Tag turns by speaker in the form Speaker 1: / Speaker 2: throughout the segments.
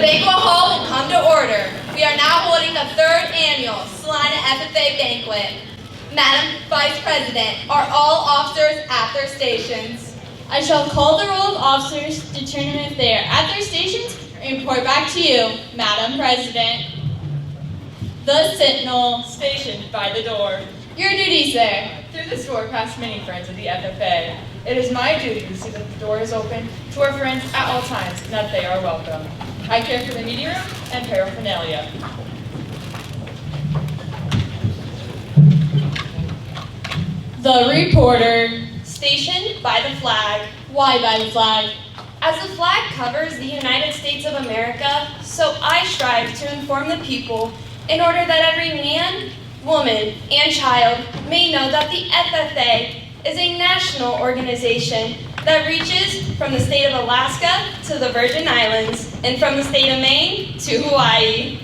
Speaker 1: banquet hall will come to order. We are now holding the third annual Celina FFA Banquet. Madam Vice President, are all officers at their stations?
Speaker 2: I shall call the roll of officers, determine if they are at their stations, and report back to you, Madam President. The Sentinel,
Speaker 3: Stationed by the door.
Speaker 2: your duties there.
Speaker 3: Through this door pass many friends of the FFA. It is my duty to see that the door is open to our friends at all times and that they are welcome. I care for the meeting room and paraphernalia.
Speaker 2: The reporter.
Speaker 1: Stationed by the flag.
Speaker 2: Why by the flag?
Speaker 1: As the flag covers the United States of America, so I strive to inform the people in order that every man, woman, and child may know that the FFA is a national organization that reaches from the state of Alaska to the Virgin Islands and from the state of Maine to Hawaii.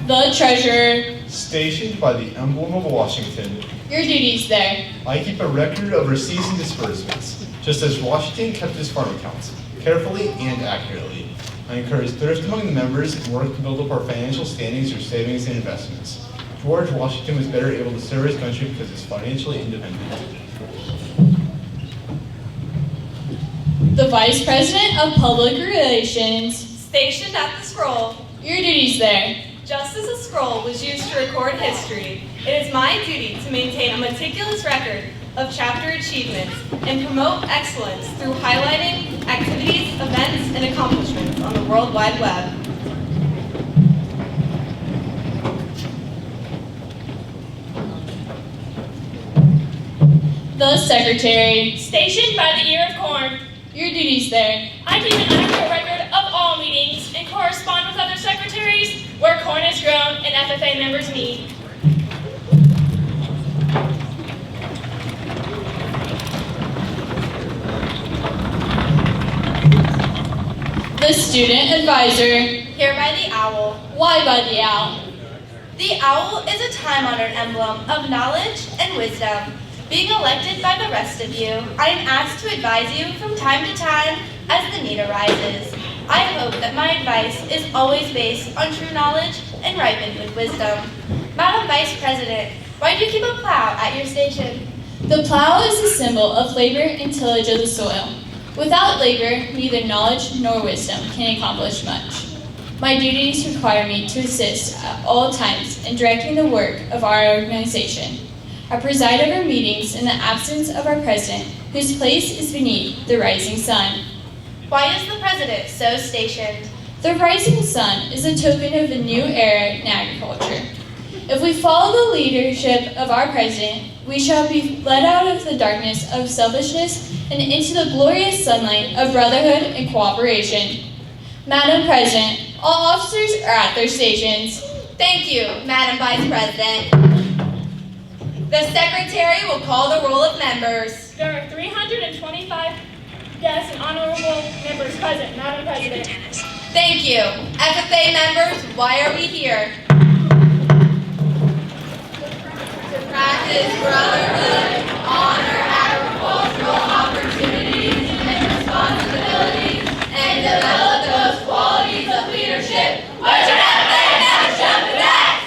Speaker 2: The treasurer.
Speaker 4: Stationed by the emblem of Washington,
Speaker 2: Your duties there.
Speaker 4: I keep a record of receipts and disbursements, just as Washington kept his farm accounts, carefully and accurately. I encourage thrift among the members and work to build up our financial standings through savings and investments. George Washington was better able to serve his country because he's financially independent.
Speaker 2: The Vice President of Public Relations.
Speaker 1: Stationed at the scroll.
Speaker 2: Your duties there.
Speaker 1: Just as a scroll was used to record history, it is my duty to maintain a meticulous record of chapter achievements and promote excellence through highlighting activities, events, and accomplishments on the World Wide Web.
Speaker 2: The Secretary.
Speaker 3: Stationed by the ear of corn.
Speaker 2: Your duties there.
Speaker 3: I keep an accurate record of all meetings and correspond with other secretaries where corn is grown and FFA members meet.
Speaker 2: The Student Advisor.
Speaker 1: Here by the owl.
Speaker 2: Why by the owl?
Speaker 1: The owl is a time-honored emblem of knowledge and wisdom. Being elected by the rest of you, I am asked to advise you from time to time as the need arises. I hope that my advice is always based on true knowledge and ripened with wisdom. Madam Vice President, why do you keep a plow at your station?
Speaker 2: The plow is a symbol of labor and tillage of the soil. Without labor, neither knowledge nor wisdom can accomplish much. My duties require me to assist at all times in directing the work of our organization. I preside over meetings in the absence of our president, whose place is beneath the rising sun.
Speaker 1: Why is the president so stationed?
Speaker 2: The rising sun is a token of a new era in agriculture. If we follow the leadership of our president, we shall be led out of the darkness of selfishness and into the glorious sunlight of brotherhood and cooperation. Madam President, all officers are at their stations.
Speaker 1: Thank you, Madam Vice President. The Secretary will call the roll of members.
Speaker 3: There are 325 guests and honorable members present, Madam President.
Speaker 1: Thank you. FFA members, why are we here? To practice brotherhood, honor agricultural opportunities and responsibilities, and develop those qualities of leadership which an FFA membership possess.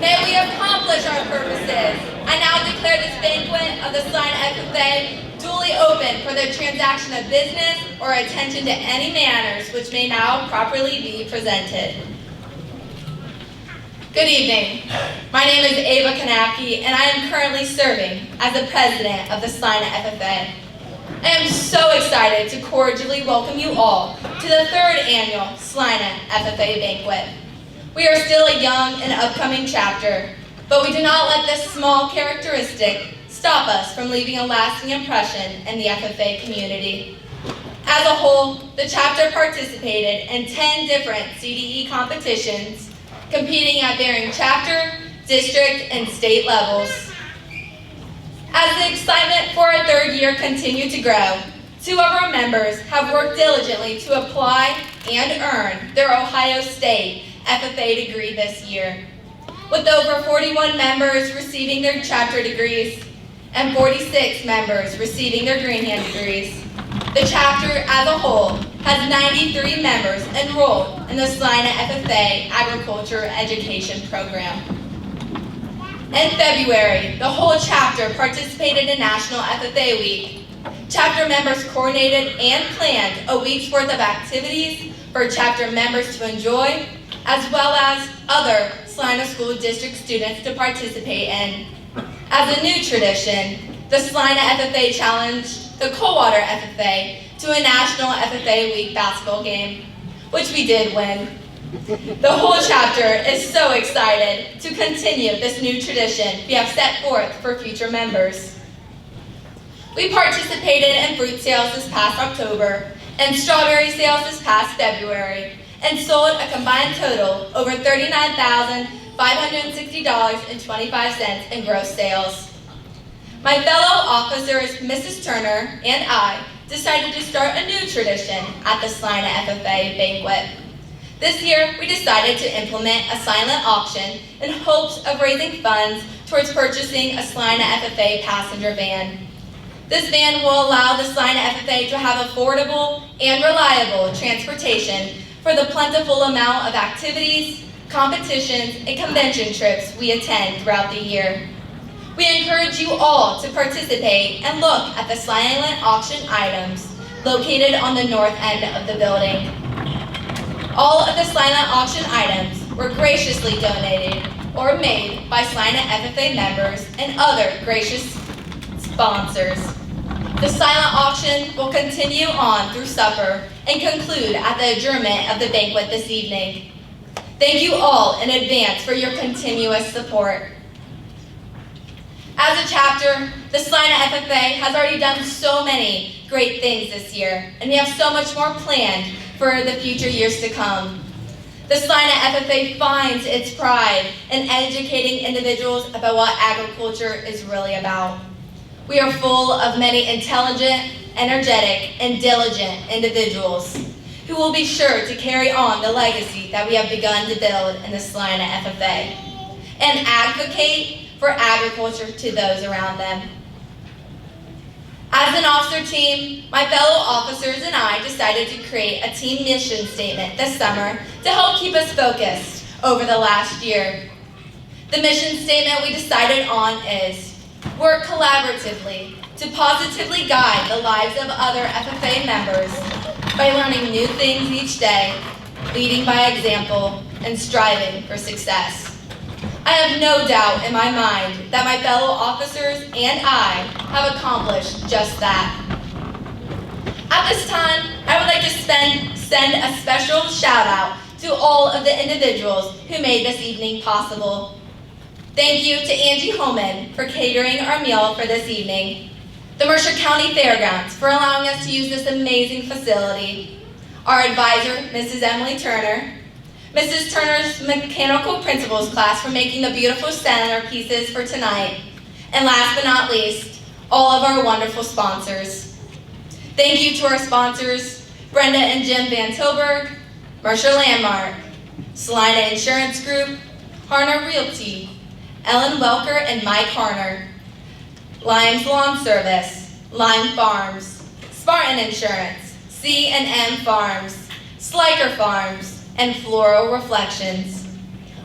Speaker 1: May we accomplish our purposes. I now declare this banquet of the Celina FFA duly open for the transaction of business or attention to any matters which may now properly be presented. Good evening. My name is Ava Kanapke, and I am currently serving as the president of the Celina FFA. I am so excited to cordially welcome you all to the third annual Celina FFA Banquet. We are still a young and upcoming chapter, but we do not let this small characteristic stop us from leaving a lasting impression in the FFA community. As a whole, the chapter participated in 10 different CDE competitions, competing at varying chapter, district, and state levels. As the excitement for our third year continued to grow, 2 of our members have worked diligently to apply and earn their Ohio State FFA degree this year. With over 41 members receiving their chapter degrees and 46 members receiving their Green Hand degrees. The chapter as a whole has 93 members enrolled in the Celina FFA Agriculture Education Program. In February, the whole chapter participated in National FFA Week. Chapter members coordinated and planned a week's worth of activities for chapter members to enjoy, as well as other Celina School District students to participate in. As a new tradition, the Celina FFA challenged the Coldwater FFA to a National FFA Week basketball game, which we did win. The whole chapter is so excited to continue this new tradition we have set forth for future members. We participated in fruit sales this past October and strawberry sales this past February and sold a combined total over $39,560.25 in gross sales. My fellow officers, Mrs. Turner, and I decided to start a new tradition at the Celina FFA Banquet. This year, we decided to implement a silent auction in hopes of raising funds towards purchasing a Celina FFA passenger van. This van will allow the Celina FFA to have affordable and reliable transportation for the plentiful amount of activities, competitions, and convention trips we attend throughout the year. We encourage you all to participate and look at the silent auction items located on the north end of the building. All of the silent auction items were graciously donated or made by Celina FFA members and other gracious sponsors. The silent auction will continue on through supper and conclude at the adjournment of the banquet this evening. Thank you all in advance for your continuous support. As a chapter, the Celina FFA has already done so many great things this year, and we have so much more planned for the future years to come. The Celina FFA finds its pride in educating individuals about what agriculture is really about. We are full of many intelligent, energetic, and diligent individuals who will be sure to carry on the legacy that we have begun to build in the Celina FFA and advocate for agriculture to those around them. As an officer team, my fellow officers and I decided to create a team mission statement this summer to help keep us focused over the last year. The mission statement we decided on is work collaboratively to positively guide the lives of other FFA members by learning new things each day, leading by example, and striving for success. I have no doubt in my mind that my fellow officers and I have accomplished just that. At this time, I would like to send a special shout out to all of the individuals who made this evening possible. Thank you to Angie Holman for catering our meal for this evening, the Mercer County Fairgrounds for allowing us to use this amazing facility, our advisor, Mrs. Emily Turner, Mrs. Turner's Mechanical Principles class for making the beautiful centerpieces for tonight, and last but not least, all of our wonderful sponsors. Thank you to our sponsors, Brenda and Jim Van Tilburg, Mercer Landmark, Celina Insurance Group, Harner Realty, Ellen Welker and Mike Harner, Lions Lawn Service, Lime Farms, Spartan Insurance, C&M Farms, Sliker Farms, and Floral Reflections.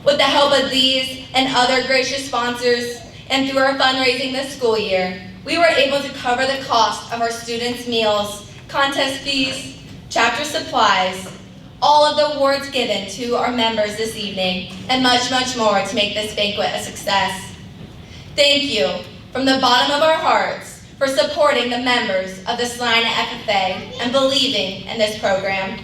Speaker 1: With the help of these and other gracious sponsors, and through our fundraising this school year, we were able to cover the cost of our students' meals, contest fees, chapter supplies, all of the awards given to our members this evening, and much, much more to make this banquet a success. Thank you from the bottom of our hearts for supporting the members of the Celina FFA and believing in this program.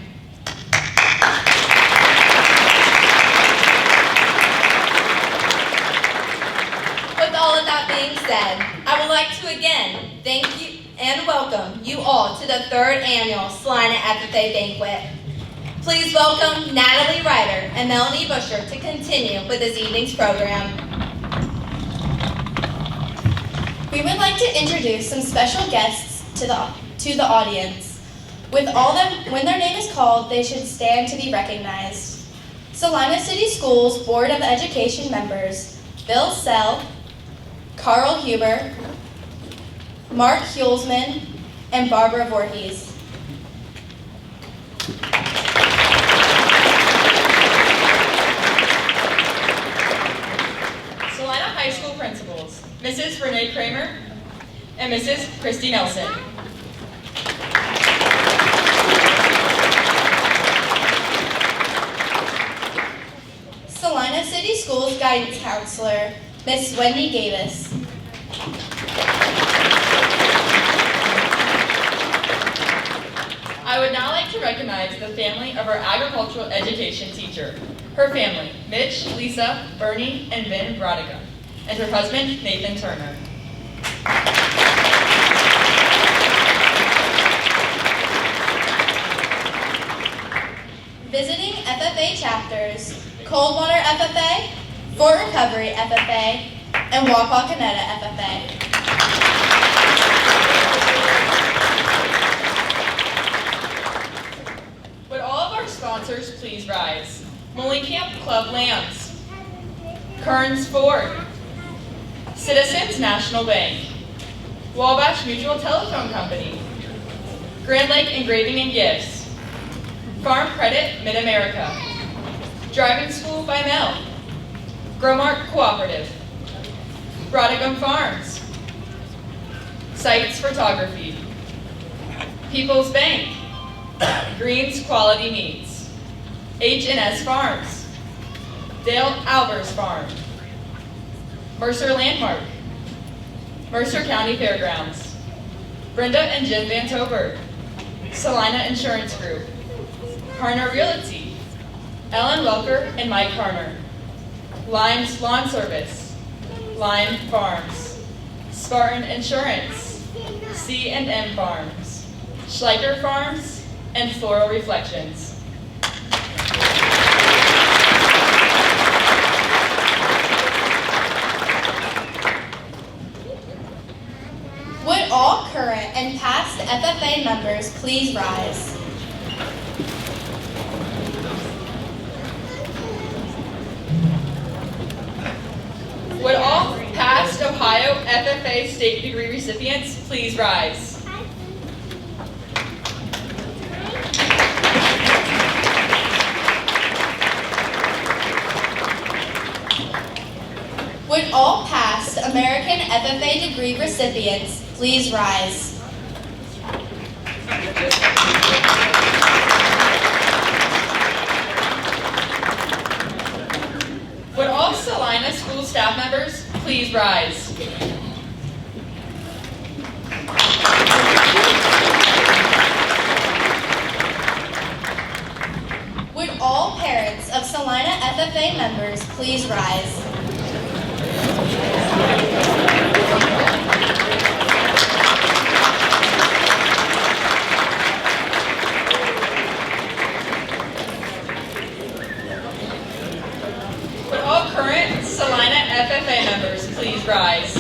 Speaker 1: With all of that being said, I would like to again thank you and welcome you all to the third annual Celina FFA Banquet. Please welcome Natalie Ryder and Melanie Busher to continue with this evening's program.
Speaker 5: We would like to introduce some special guests to the audience. When their name is called, they should stand to be recognized. Celina City Schools Board of Education members, Bill Sell, Carl Huber, Mark Hulsman, and Barbara Voorhees.
Speaker 3: Mrs. Renee Kramer, and Mrs. Christy Nelson.
Speaker 5: Celina City Schools Guidance Counselor, Miss Wendy Gavis.
Speaker 3: I would now like to recognize the family of our agricultural education teacher. Her family, Mitch, Lisa, Bernie, and Vin Brodiga, and her husband, Nathan Turner.
Speaker 5: Visiting FFA chapters, Coldwater FFA, Fort Recovery FFA, and Wapakoneta FFA.
Speaker 3: Would all of our sponsors please rise? Camp Club Lambs, Kearns Ford, Citizens National Bank, Wabash Mutual Telephone Company, Grand Lake Engraving and Gifts, Farm Credit Mid-America, Driving School by Mel, Gromart Cooperative, Brodigam Farms, Sites Photography, People's Bank, Greens Quality Meats, H&S Farms, Dale Albers Farm, Mercer Landmark, Mercer County Fairgrounds, Brenda and Jim Van Toberg, Celina Insurance Group, Harner Realty, Ellen Welker and Mike Harner, Lime's Lawn Service, Lime Farms, Spartan Insurance, C&M Farms, Schleicher Farms, and Floral Reflections.
Speaker 5: Would all current and past FFA members please rise?
Speaker 3: Would all past Ohio FFA state degree recipients please rise?
Speaker 5: Would all past American FFA degree recipients please rise?
Speaker 3: Would all Celina school staff members please rise?
Speaker 5: Would all parents of Celina FFA members please rise?
Speaker 3: Would all current Celina FFA members please rise?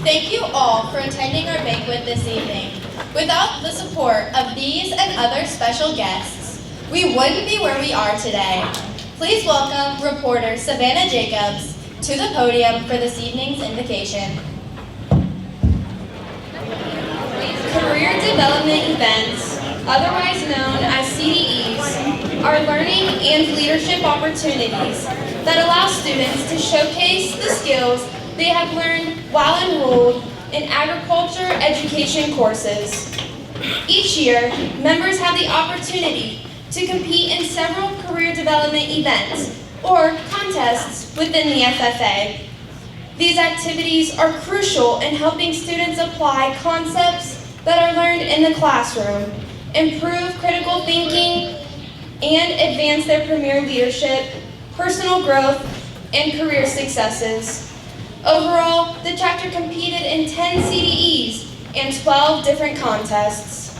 Speaker 5: Thank you all for attending our banquet this evening. Without the support of these and other special guests, we wouldn't be where we are today. Please welcome reporter Savannah Jacobs to the podium for this evening's invocation.
Speaker 6: Career development events, otherwise known as CDEs, are learning and leadership opportunities that allow students to showcase the skills they have learned while enrolled in agriculture education courses. Each year, members have the opportunity to compete in several career development events or contests within the FFA. These activities are crucial in helping students apply concepts that are learned in the classroom, improve critical thinking, and advance their premier leadership, personal growth, and career successes. Overall, the chapter competed in 10 CDEs and 12 different contests.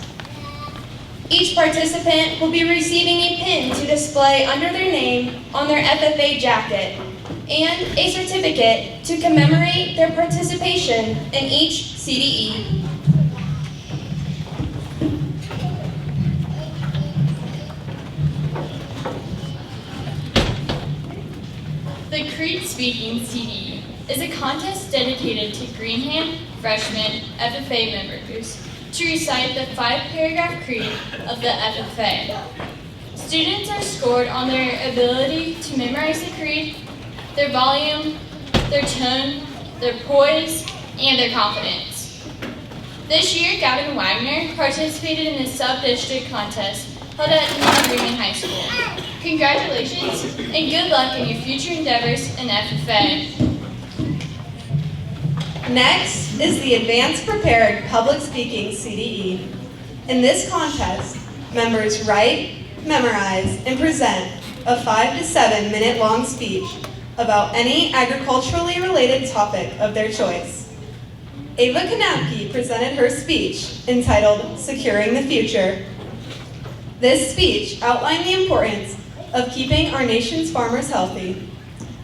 Speaker 6: Each participant will be receiving a pin to display under their name on their FFA jacket and a certificate to commemorate their participation in each CDE.
Speaker 2: The Creed Speaking CDE is a contest dedicated to Greenham freshman FFA members to recite the 5-paragraph creed of the FFA. Students are scored on their ability to memorize the creed, their volume, their tone, their poise, and their confidence. This year, Gavin Wagner participated in the sub-district contest held at New Bremen High School. Congratulations and good luck in your future endeavors in FFA.
Speaker 7: Next is the Advanced Prepared Public Speaking CDE. In this contest, members write, memorize, and present a 5 to 7 minute long speech about any agriculturally related topic of their choice. Ava Kanapke presented her speech entitled Securing the Future. This speech outlined the importance of keeping our nation's farmers healthy.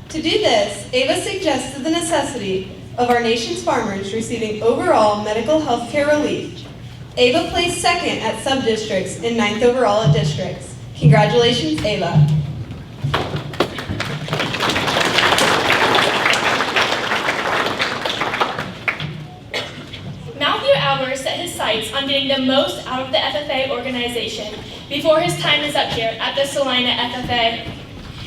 Speaker 7: To do this, Ava suggested the necessity of our nation's farmers receiving overall medical health care relief. Ava placed second at sub-districts and 9th overall at districts. Congratulations, Ava.
Speaker 8: Matthew Albers set his sights on getting the most out of the FFA organization before his time is up here at the Celina FFA.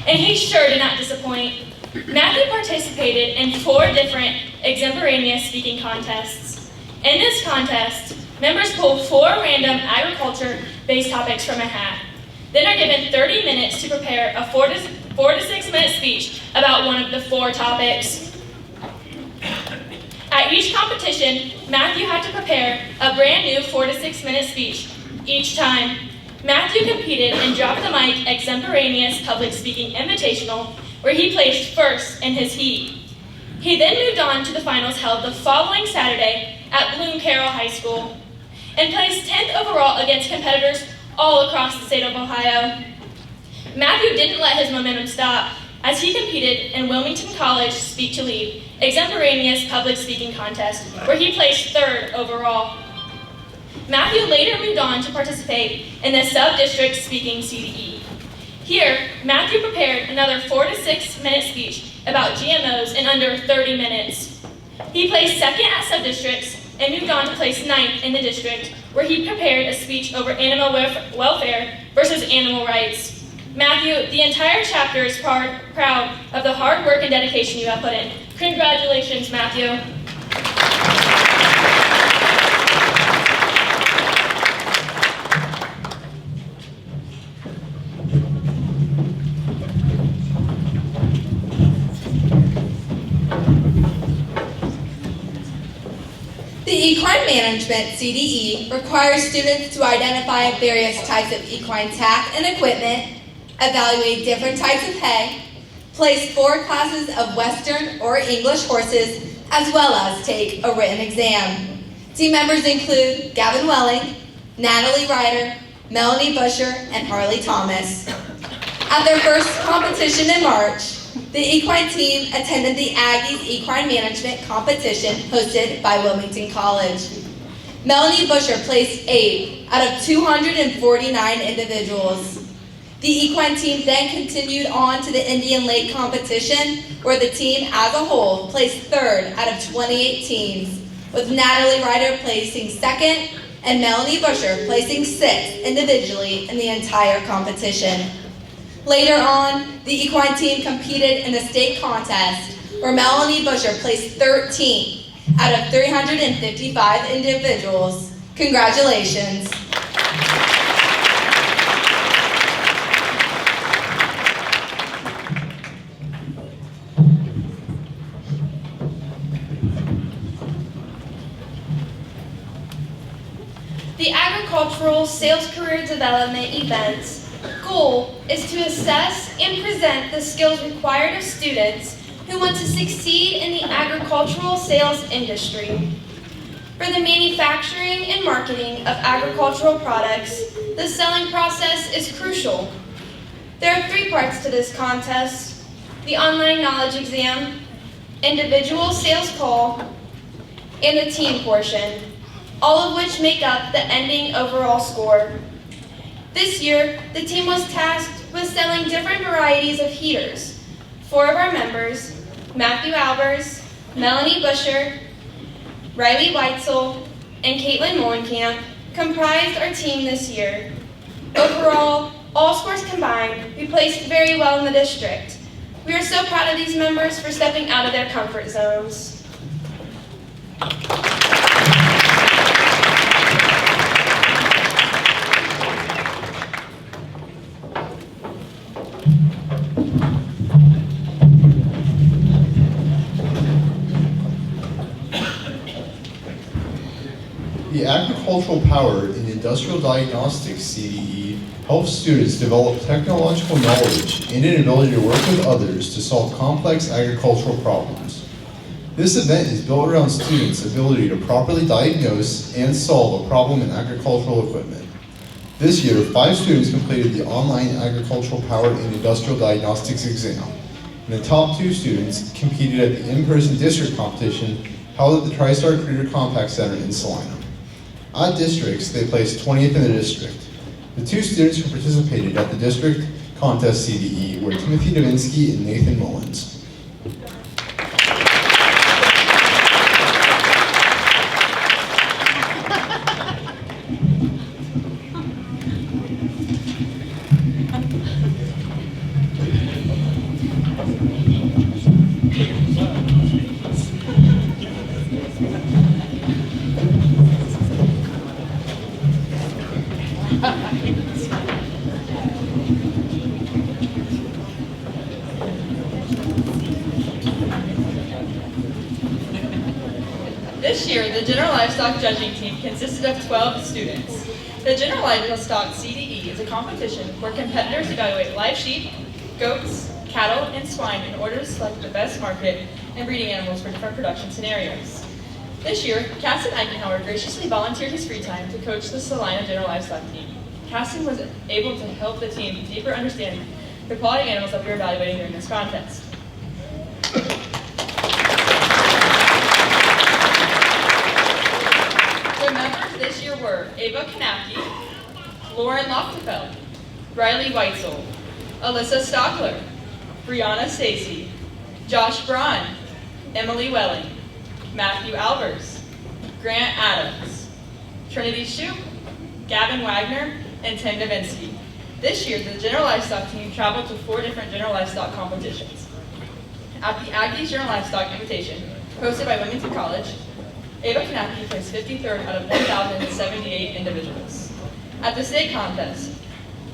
Speaker 8: And he sure did not disappoint. Matthew participated in 4 different extemporaneous speaking contests. In this contest, members pull 4 random agriculture-based topics from a hat, then are given 30 minutes to prepare a 4 to 6 minute speech about one of the 4 topics. At each competition, Matthew had to prepare a brand new 4 to 6 minute speech each time. Matthew competed in Drop the Mic Extemporaneous Public Speaking Invitational, where he placed first in his heat. He then moved on to the finals held the following Saturday at Bloom Carroll High School, and placed 10th overall against competitors all across the state of Ohio. Matthew didn't let his momentum stop as he competed in Wilmington College Speak to Lead Extemporaneous Public Speaking Contest, where he placed 3rd overall. Matthew later moved on to participate in the sub-district speaking CDE. Here, Matthew prepared another 4 to 6 minute speech about GMOs in under 30 minutes. He placed 2nd at sub-districts and moved on to place 9th in the district, where he prepared a speech over animal welfare versus animal rights. Matthew, the entire chapter is proud of the hard work and dedication you have put in. Congratulations, Matthew.
Speaker 1: The Equine Management CDE requires students to identify various types of equine tack and equipment, evaluate different types of hay, place 4 classes of Western or English horses, as well as take a written exam. Team members include Gavin Welling, Natalie Ryder, Melanie Busher, and Harley Thomas. At their first competition in March, the equine team attended the Aggies Equine Management competition hosted by Wilmington College. Melanie Busher placed 8th out of 249 individuals. The equine team then continued on to the Indian Lake competition, where the team as a whole placed 3rd out of 28 teams, with Natalie Ryder placing 2nd and Melanie Busher placing 6th individually in the entire competition. Later on, the equine team competed in the state contest, where Melanie Busher placed 13th out of 355 individuals. Congratulations.
Speaker 6: The Agricultural Sales Career Development event's goal is to assess and present the skills required of students who want to succeed in the agricultural sales industry. For the manufacturing and marketing of agricultural products, the selling process is crucial. There are 3 parts to this contest: the online knowledge exam, individual sales call, and the team portion, all of which make up the ending overall score. This year, the team was tasked with selling different varieties of heaters. 4 of our members, Matthew Albers, Melanie Busher, Riley Weitzel, and Caitlin Molenkamp comprised our team this year. Overall, all scores combined, we placed very well in the district. We are so proud of these members for stepping out of their comfort zones.
Speaker 4: The Agricultural Power in Industrial Diagnostics CDE helps students develop technological knowledge and an ability to work with others to solve complex agricultural problems. This event is built around students' ability to properly diagnose and solve a problem in agricultural equipment. This year, 5 students completed the online Agricultural Power in Industrial Diagnostics exam, and the top 2 students competed at the in-person district competition held at the TriStar Career Compact Center in Celina. At districts, they placed 20th in the district. The 2 students who participated at the district contest CDE were Timothy Novinsky and Nathan Mullins.
Speaker 3: This year, the General Livestock Judging Team consisted of 12 students. The General Livestock CDE is a competition where competitors evaluate live sheep, goats, cattle, and swine in order to select the best market and breeding animals for different production scenarios. This year, Caston Eichenhauer graciously volunteered his free time to coach the Celina General Livestock Team. Caston was able to help the team deeper understand the quality of animals that we were evaluating during this contest. The members this year were Ava Kanapke, Lauren Loftefeld, Riley Weitzel, Alyssa Stockler, Brianna Stacy, Josh Braun, Emily Welling, Matthew Albers, Grant Adams, Trinity Shoup, Gavin Wagner, and Tim Novinsky. This year, the General Livestock Team traveled to 4 different General Livestock competitions. At the Aggies General Livestock Invitation, hosted by Wilmington College, Ava Kanapke placed 53rd out of 1,078 individuals. At the state contest,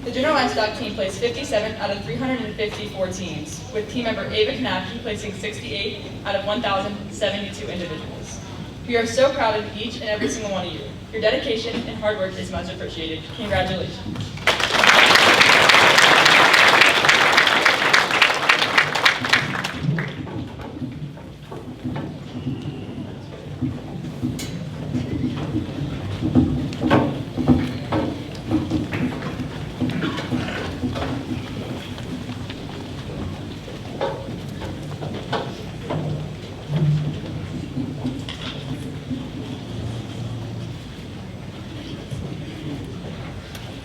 Speaker 3: the General Livestock Team placed 57th out of 354 teams, with team member Ava Kanapke placing 68 out of 1,072 individuals. We are so proud of each and every single one of you. Your dedication and hard work is much appreciated. Congratulations.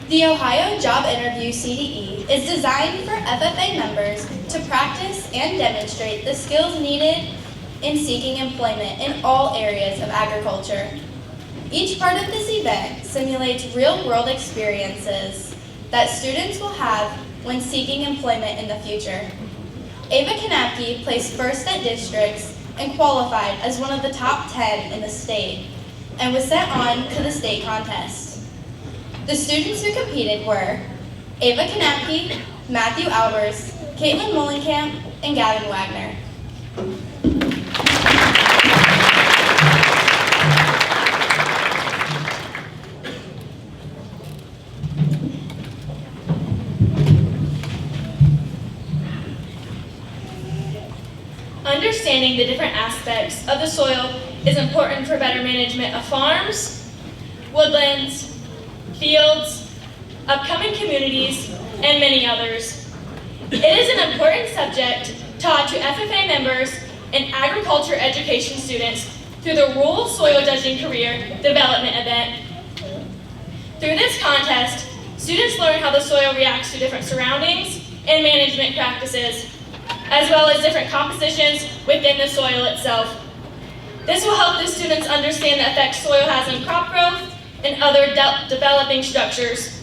Speaker 5: The Ohio Job Interview CDE is designed for FFA members to practice and demonstrate the skills needed in seeking employment in all areas of agriculture. Each part of this event simulates real-world experiences that students will have when seeking employment in the future. Ava Kanapke placed first at districts and qualified as one of the top 10 in the state and was sent on to the state contest. The students who competed were Ava Kanapke, Matthew Albers, Caitlin Molenkamp, and Gavin Wagner.
Speaker 8: Understanding the different aspects of the soil is important for better management of farms, woodlands, fields, upcoming communities, and many others. It is an important subject taught to FFA members and agriculture education students through the Rural Soil Judging Career Development event. Through this contest, students learn how the soil reacts to different surroundings and management practices, as well as different compositions within the soil itself. This will help the students understand the effect soil has on crop growth and other developing structures.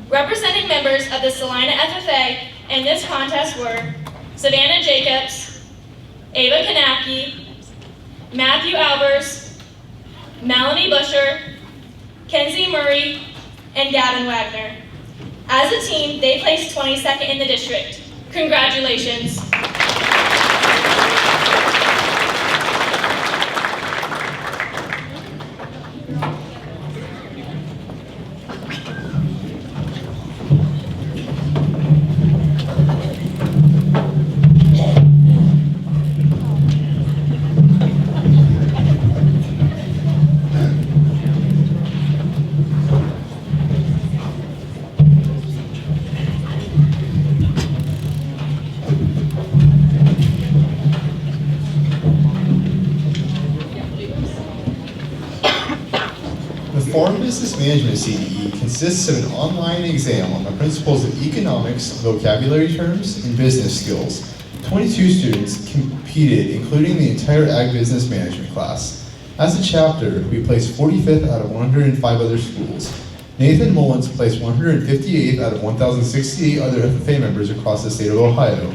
Speaker 8: Representing members of the Celina FFA in this contest were Savannah Jacobs, Ava Kanapke, Matthew Albers, Melanie Busher, Kenzie Murray, and Gavin Wagner. As a team, they placed 22nd in the district. Congratulations.
Speaker 4: The Foreign Business Management CDE consists of an online exam on the principles of economics, vocabulary terms, and business skills. 22 students competed, including the entire Ag Business Management class. As a chapter, we placed 45th out of 105 other schools. Nathan Mullins placed 158th out of 1,068 other FFA members across the state of Ohio.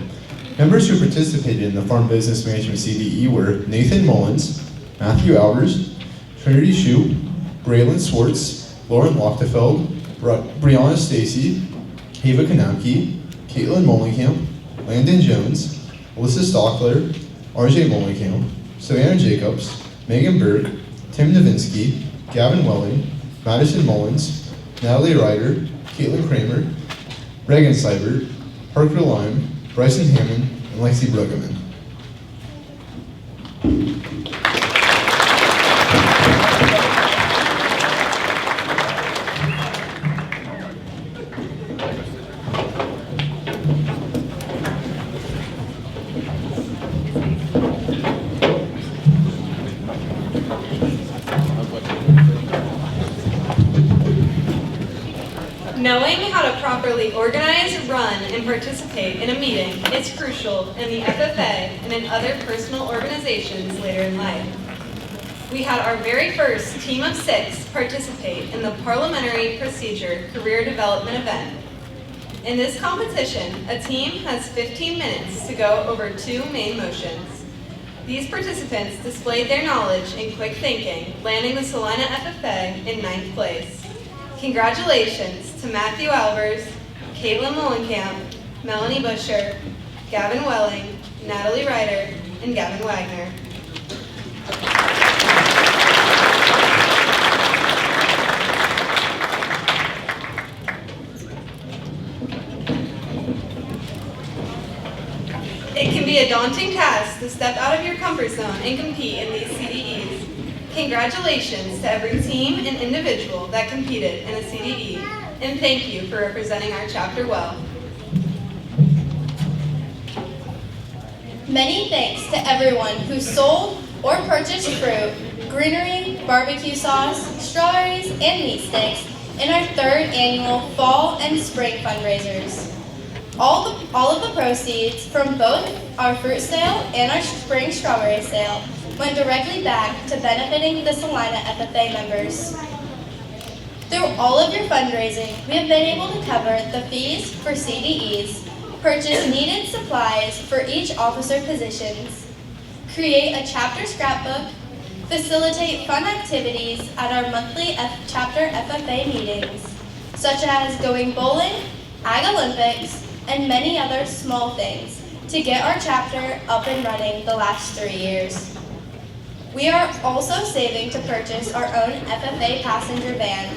Speaker 4: Members who participated in the Farm Business Management CDE were Nathan Mullins, Matthew Albers, Trinity Shoup, Braylon Swartz, Lauren Lochtefeld, Brianna Stacy, Ava Kanapke, Caitlin Molenkamp, Landon Jones, Alyssa Stockler, RJ Molenkamp, Savannah Jacobs, Megan Burke, Tim Novinsky, Gavin Welling, Madison Mullins, Natalie Ryder, Caitlin Kramer, Reagan Seibert, Parker Lime, Bryson Hammond, and Lexi Bruggeman.
Speaker 7: Knowing how to properly organize, run, and participate in a meeting is crucial in the FFA and in other personal organizations later in life. We had our very first team of 6 participate in the Parliamentary Procedure Career Development event. In this competition, a team has 15 minutes to go over 2 main motions. These participants displayed their knowledge and quick thinking, landing the Celina FFA in 9th place. Congratulations to Matthew Albers, Caitlin Molenkamp, Melanie Busher, Gavin Welling, Natalie Ryder, and Gavin Wagner. It can be a daunting task to step out of your comfort zone and compete in these CDEs. Congratulations to every team and individual that competed in a CDE, and thank you for representing our chapter well.
Speaker 5: Many thanks to everyone who sold or purchased fruit, greenery, barbecue sauce, strawberries, and meat sticks in our 3rd annual fall and spring fundraisers. All of the proceeds from both our fruit sale and our spring strawberry sale went directly back to benefiting the Celina FFA members. Through all of your fundraising, we have been able to cover the fees for CDEs, purchase needed supplies for each officer positions, create a chapter scrapbook, facilitate fun activities at our monthly chapter FFA meetings, such as going bowling, Ag Olympics, and many other small things to get our chapter up and running the last 3 years. We are also saving to purchase our own FFA passenger van.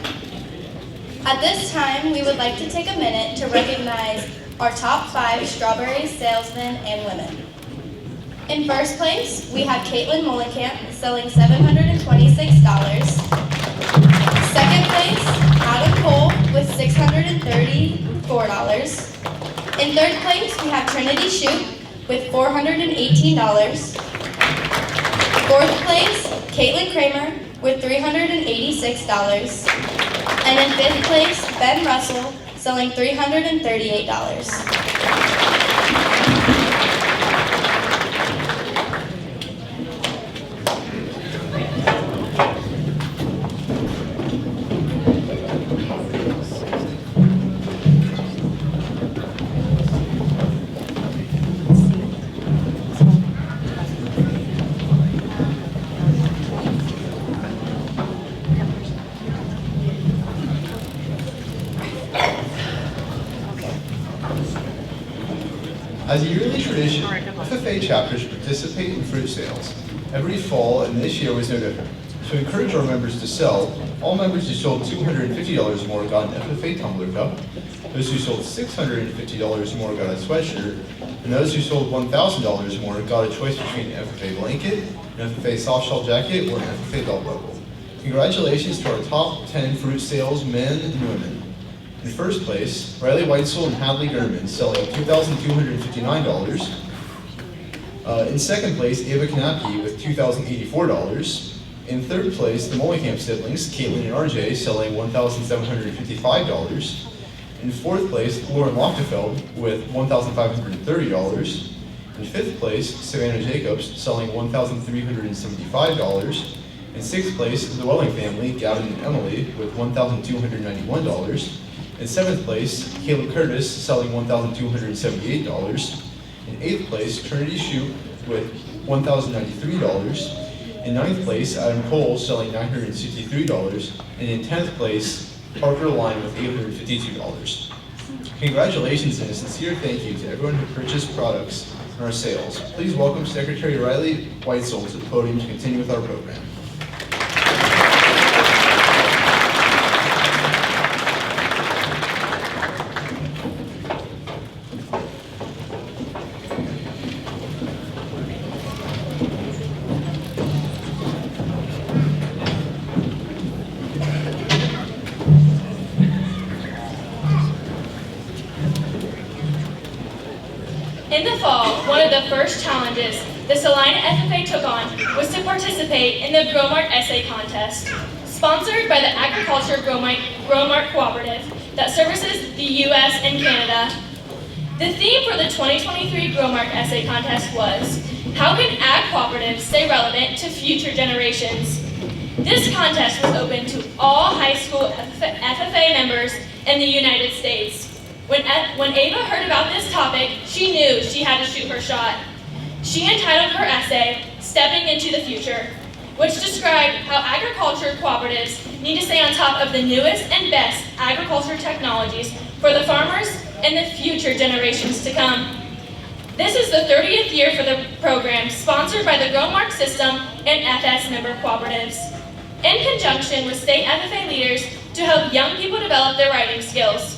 Speaker 5: At this time, we would like to take a minute to recognize our top 5 strawberry salesmen and women. In first place, we have Caitlin Molenkamp selling $726. Second place, Adam Cole with $634. In third place, we have Trinity Shoup with $418. Fourth place, Caitlin Kramer with $386. And in 5th place, Ben Russell selling $338.
Speaker 4: As a yearly tradition, FFA chapters participate in fruit sales every fall, and this year was no different. To encourage our members to sell, all members who sold $250 or more got an FFA tumbler cup. Those who sold $650 or more got a sweatshirt, and those who sold $1,000 or more got a choice between an FFA blanket, an FFA soft shell jacket, or an FFA belt buckle. Congratulations to our top 10 fruit sales men and women. In first place, Riley Weitzel and Hadley Gurman selling $2,259. In second place, Ava Kanapke with $2,084. In third place, the Mollenkamp siblings, Caitlin and RJ, selling $1,755. In fourth place, Lauren Lochtefeld with $1,530. In fifth place, Savannah Jacobs selling $1,375. In sixth place, the Welling family, Gavin and Emily, with $1,291. In seventh place, Caleb Curtis selling $1,278. In eighth place, Trinity Shoup with $1,093. In ninth place, Adam Cole selling $963. And in 10th place, Parker Line with $852. Congratulations and a sincere thank you to everyone who purchased products in our sales. Please welcome Secretary Riley Weitzel to the podium to continue with our program.
Speaker 8: In the fall, one of the first challenges the Celina FFA took on was to participate in the GrowMart Essay Contest, sponsored by the Agriculture GrowMart Cooperative that services the U.S. and Canada. The theme for the 2023 GrowMart Essay Contest was, how can ag cooperatives stay relevant to future generations? This contest was open to all high school FFA members in the United States. When Ava heard about this topic, she knew she had to shoot her shot. She entitled her essay, Stepping into the Future, which described how agriculture cooperatives need to stay on top of the newest and best agriculture technologies for the farmers and the future generations to come. This is the 30th year for the program, sponsored by the GrowMart System and FS member cooperatives, in conjunction with state FFA leaders to help young people develop their writing skills.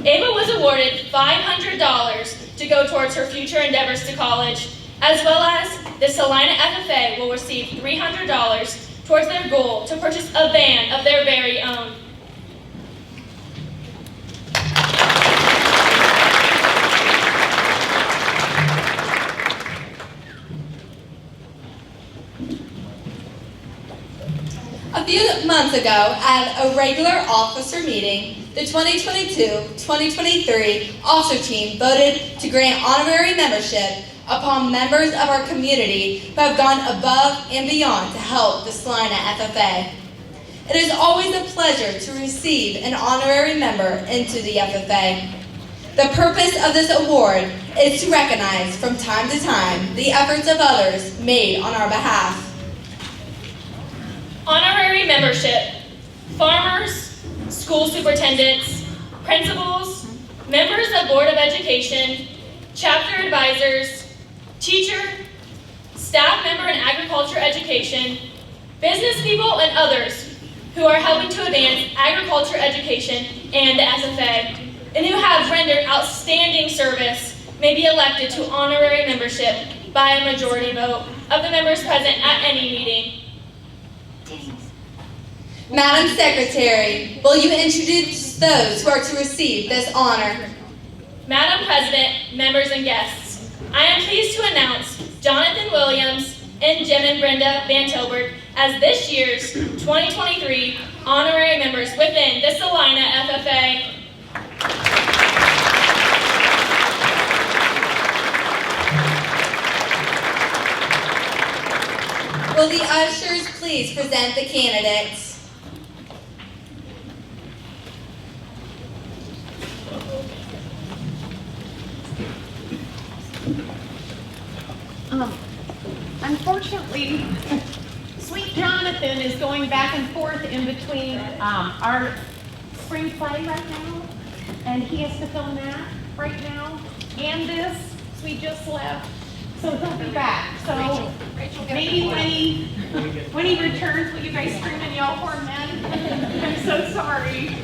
Speaker 8: Ava was awarded $500 to go towards her future endeavors to college, as well as the Celina FFA will receive $300 towards their goal to purchase a van of their very own.
Speaker 1: A few months ago, at a regular officer meeting, the 2022-2023 officer team voted to grant honorary membership upon members of our community who have gone above and beyond to help the Celina FFA. It is always a pleasure to receive an honorary member into the FFA. The purpose of this award is to recognize from time to time the efforts of others made on our behalf.
Speaker 8: Honorary membership: farmers, school superintendents, principals, members of Board of Education, chapter advisors, teacher, staff member in agriculture education, business people, and others who are helping to advance agriculture education and the SFA, and who have rendered outstanding service may be elected to honorary membership by a majority vote of the members present at any meeting.
Speaker 1: Madam Secretary, will you introduce those who are to receive this honor?
Speaker 8: Madam President, members and guests, I am pleased to announce Jonathan Williams and Jim and Brenda Van Tilburg as this year's 2023 honorary members within the Celina FFA.
Speaker 1: Will the ushers please present the candidates?
Speaker 9: Unfortunately, sweet Jonathan is going back and forth in between our spring play right now, and he has to film that right now, and this. We just left, so he'll be back. So maybe when he returns, will you guys scream and yell for him then? I'm so sorry.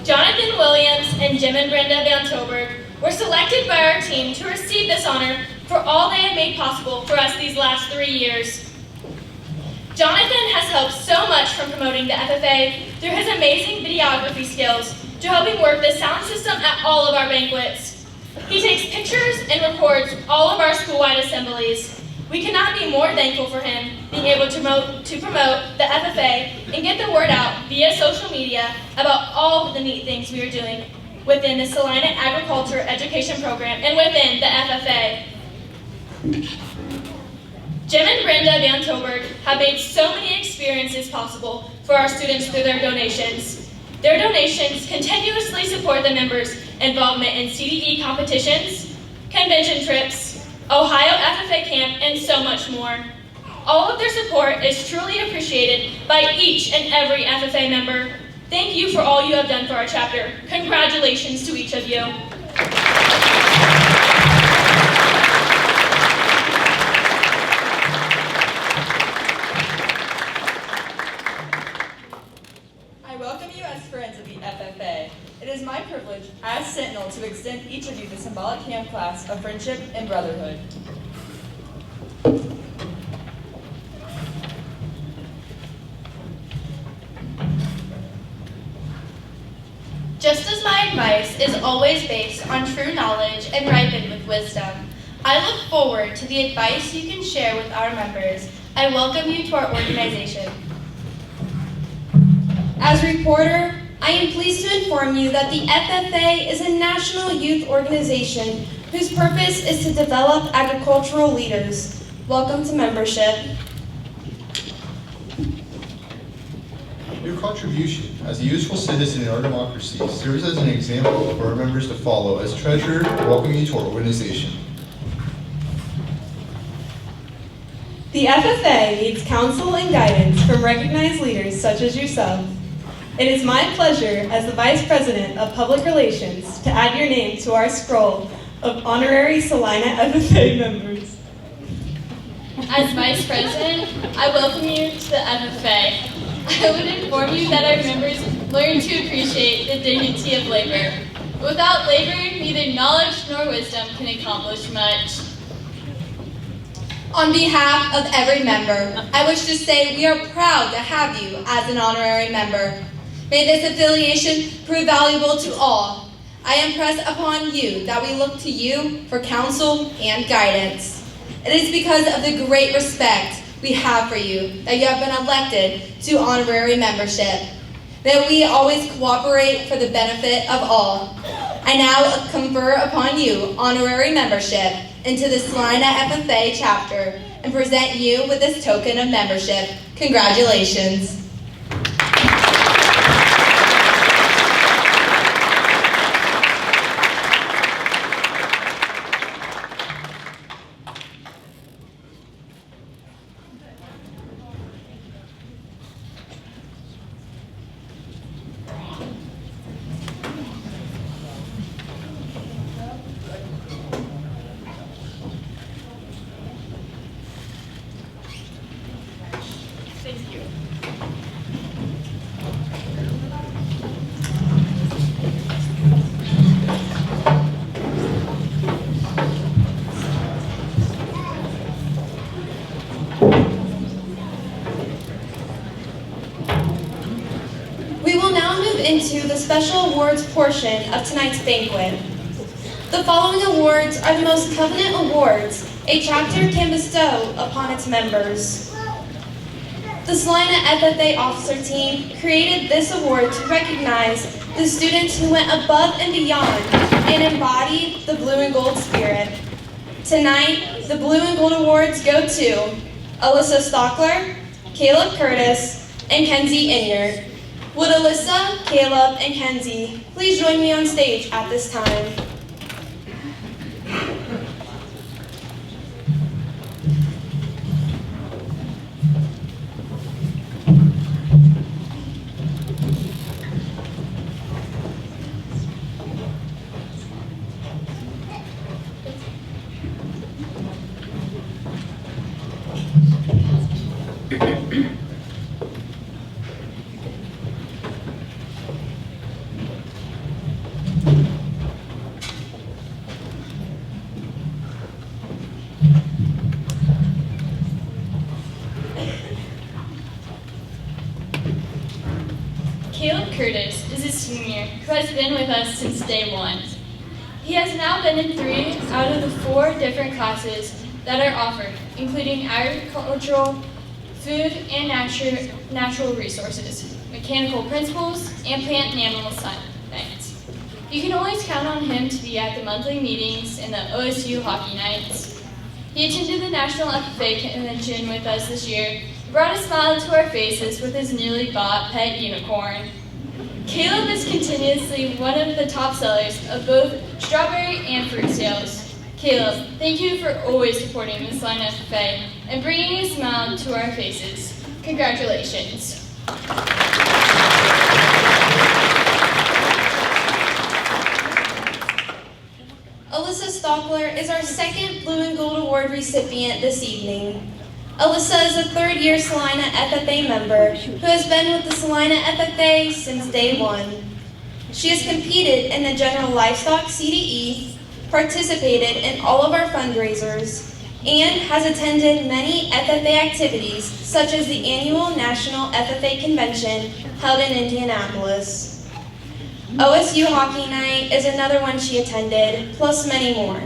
Speaker 8: Jonathan Williams and Jim and Brenda Van Tilburg were selected by our team to receive this honor for all they have made possible for us these last 3 years. Jonathan has helped so much from promoting the FFA through his amazing videography skills to helping work the sound system at all of our banquets. He takes pictures and records all of our school-wide assemblies. We cannot be more thankful for him being able to promote the FFA and get the word out via social media about all of the neat things we are doing within the Celina Agriculture Education Program and within the FFA. Jim and Brenda Van Tilburg have made so many experiences possible for our students through their donations. Their donations continuously support the members' involvement in CDE competitions, convention trips, Ohio FFA camp, and so much more. All of their support is truly appreciated by each and every FFA member. Thank you for all you have done for our chapter. Congratulations to each of you.
Speaker 3: I welcome you as friends of the FFA. It is my privilege as Sentinel to extend each of you the symbolic hand clasp of friendship and brotherhood.
Speaker 5: Just as my advice is always based on true knowledge and ripened with wisdom, I look forward to the advice you can share with our members. I welcome you to our organization.
Speaker 6: As reporter, I am pleased to inform you that the FFA is a national youth organization whose purpose is to develop agricultural leaders. Welcome to membership.
Speaker 4: Your contribution as a useful citizen in our democracy serves as an example for our members to follow. As treasurer, welcome you to our organization.
Speaker 7: The FFA needs counsel and guidance from recognized leaders such as yourself. It is my pleasure as the Vice President of Public Relations to add your name to our scroll of honorary Celina FFA members.
Speaker 2: As Vice President, I welcome you to the FFA. I would inform you that our members learn to appreciate the dignity of labor. Without labor, neither knowledge nor wisdom can accomplish much.
Speaker 1: On behalf of every member, I wish to say we are proud to have you as an honorary member. May this affiliation prove valuable to all. I impress upon you that we look to you for counsel and guidance. It is because of the great respect we have for you that you have been elected to honorary membership. May we always cooperate for the benefit of all. I now confer upon you honorary membership into the Celina FFA chapter and present you with this token of membership. Congratulations.
Speaker 3: Thank you.
Speaker 6: We will now move into the special awards portion of tonight's banquet. The following awards are the most coveted awards a chapter can bestow upon its members. The Celina FFA officer team created this award to recognize the students who went above and beyond and embodied the blue and gold spirit. Tonight, the blue and gold awards go to Alyssa Stockler, Caleb Curtis, and Kenzie Inyard. Would Alyssa, Caleb, and Kenzie please join me on stage at this time?
Speaker 2: Curtis is a senior who has been with us since day one. He has now been in 3 out of the 4 different classes that are offered, including agricultural, food and natural resources, mechanical principles, and plant and animal science. You can always count on him to be at the monthly meetings and the OSU hockey nights. He attended the National FFA Convention with us this year, brought a smile to our faces with his newly bought pet unicorn. Caleb is continuously one of the top sellers of both strawberry and fruit sales. Caleb, thank you for always supporting the Celina FFA and bringing a smile to our faces. Congratulations.
Speaker 5: Alyssa Stockler is our second Blue and Gold Award recipient this evening. Alyssa is a third-year Celina FFA member who has been with the Celina FFA since day one. She has competed in the General Livestock CDE, participated in all of our fundraisers, and has attended many FFA activities such as the annual National FFA Convention held in Indianapolis. OSU Hockey Night is another one she attended, plus many more.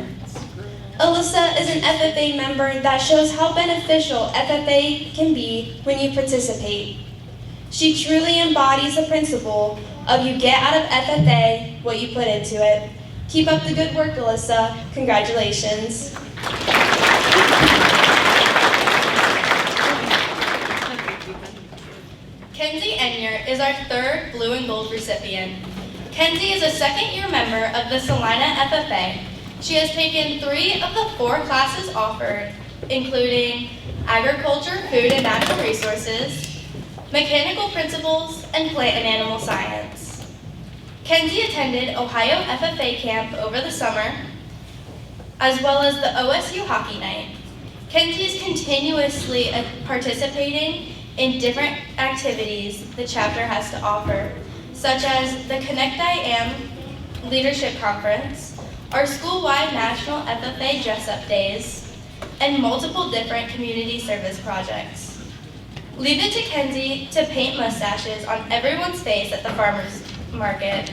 Speaker 5: Alyssa is an FFA member that shows how beneficial FFA can be when you participate. She truly embodies the principle of you get out of FFA what you put into it. Keep up the good work, Alyssa. Congratulations. Kenzie Enyer is our third Blue and Gold recipient. Kenzie is a second-year member of the Celina FFA. She has taken 3 of the 4 classes offered, including agriculture, food and natural resources, mechanical principles, and plant and animal science. Kenzie attended Ohio FFA camp over the summer, as well as the OSU Hockey Night. Kenzie is continuously participating in different activities the chapter has to offer, such as the Connect I Am Leadership Conference, our school-wide National FFA Dress-Up Days, and multiple different community service projects. Leave it to Kenzie to paint mustaches on everyone's face at the farmer's market.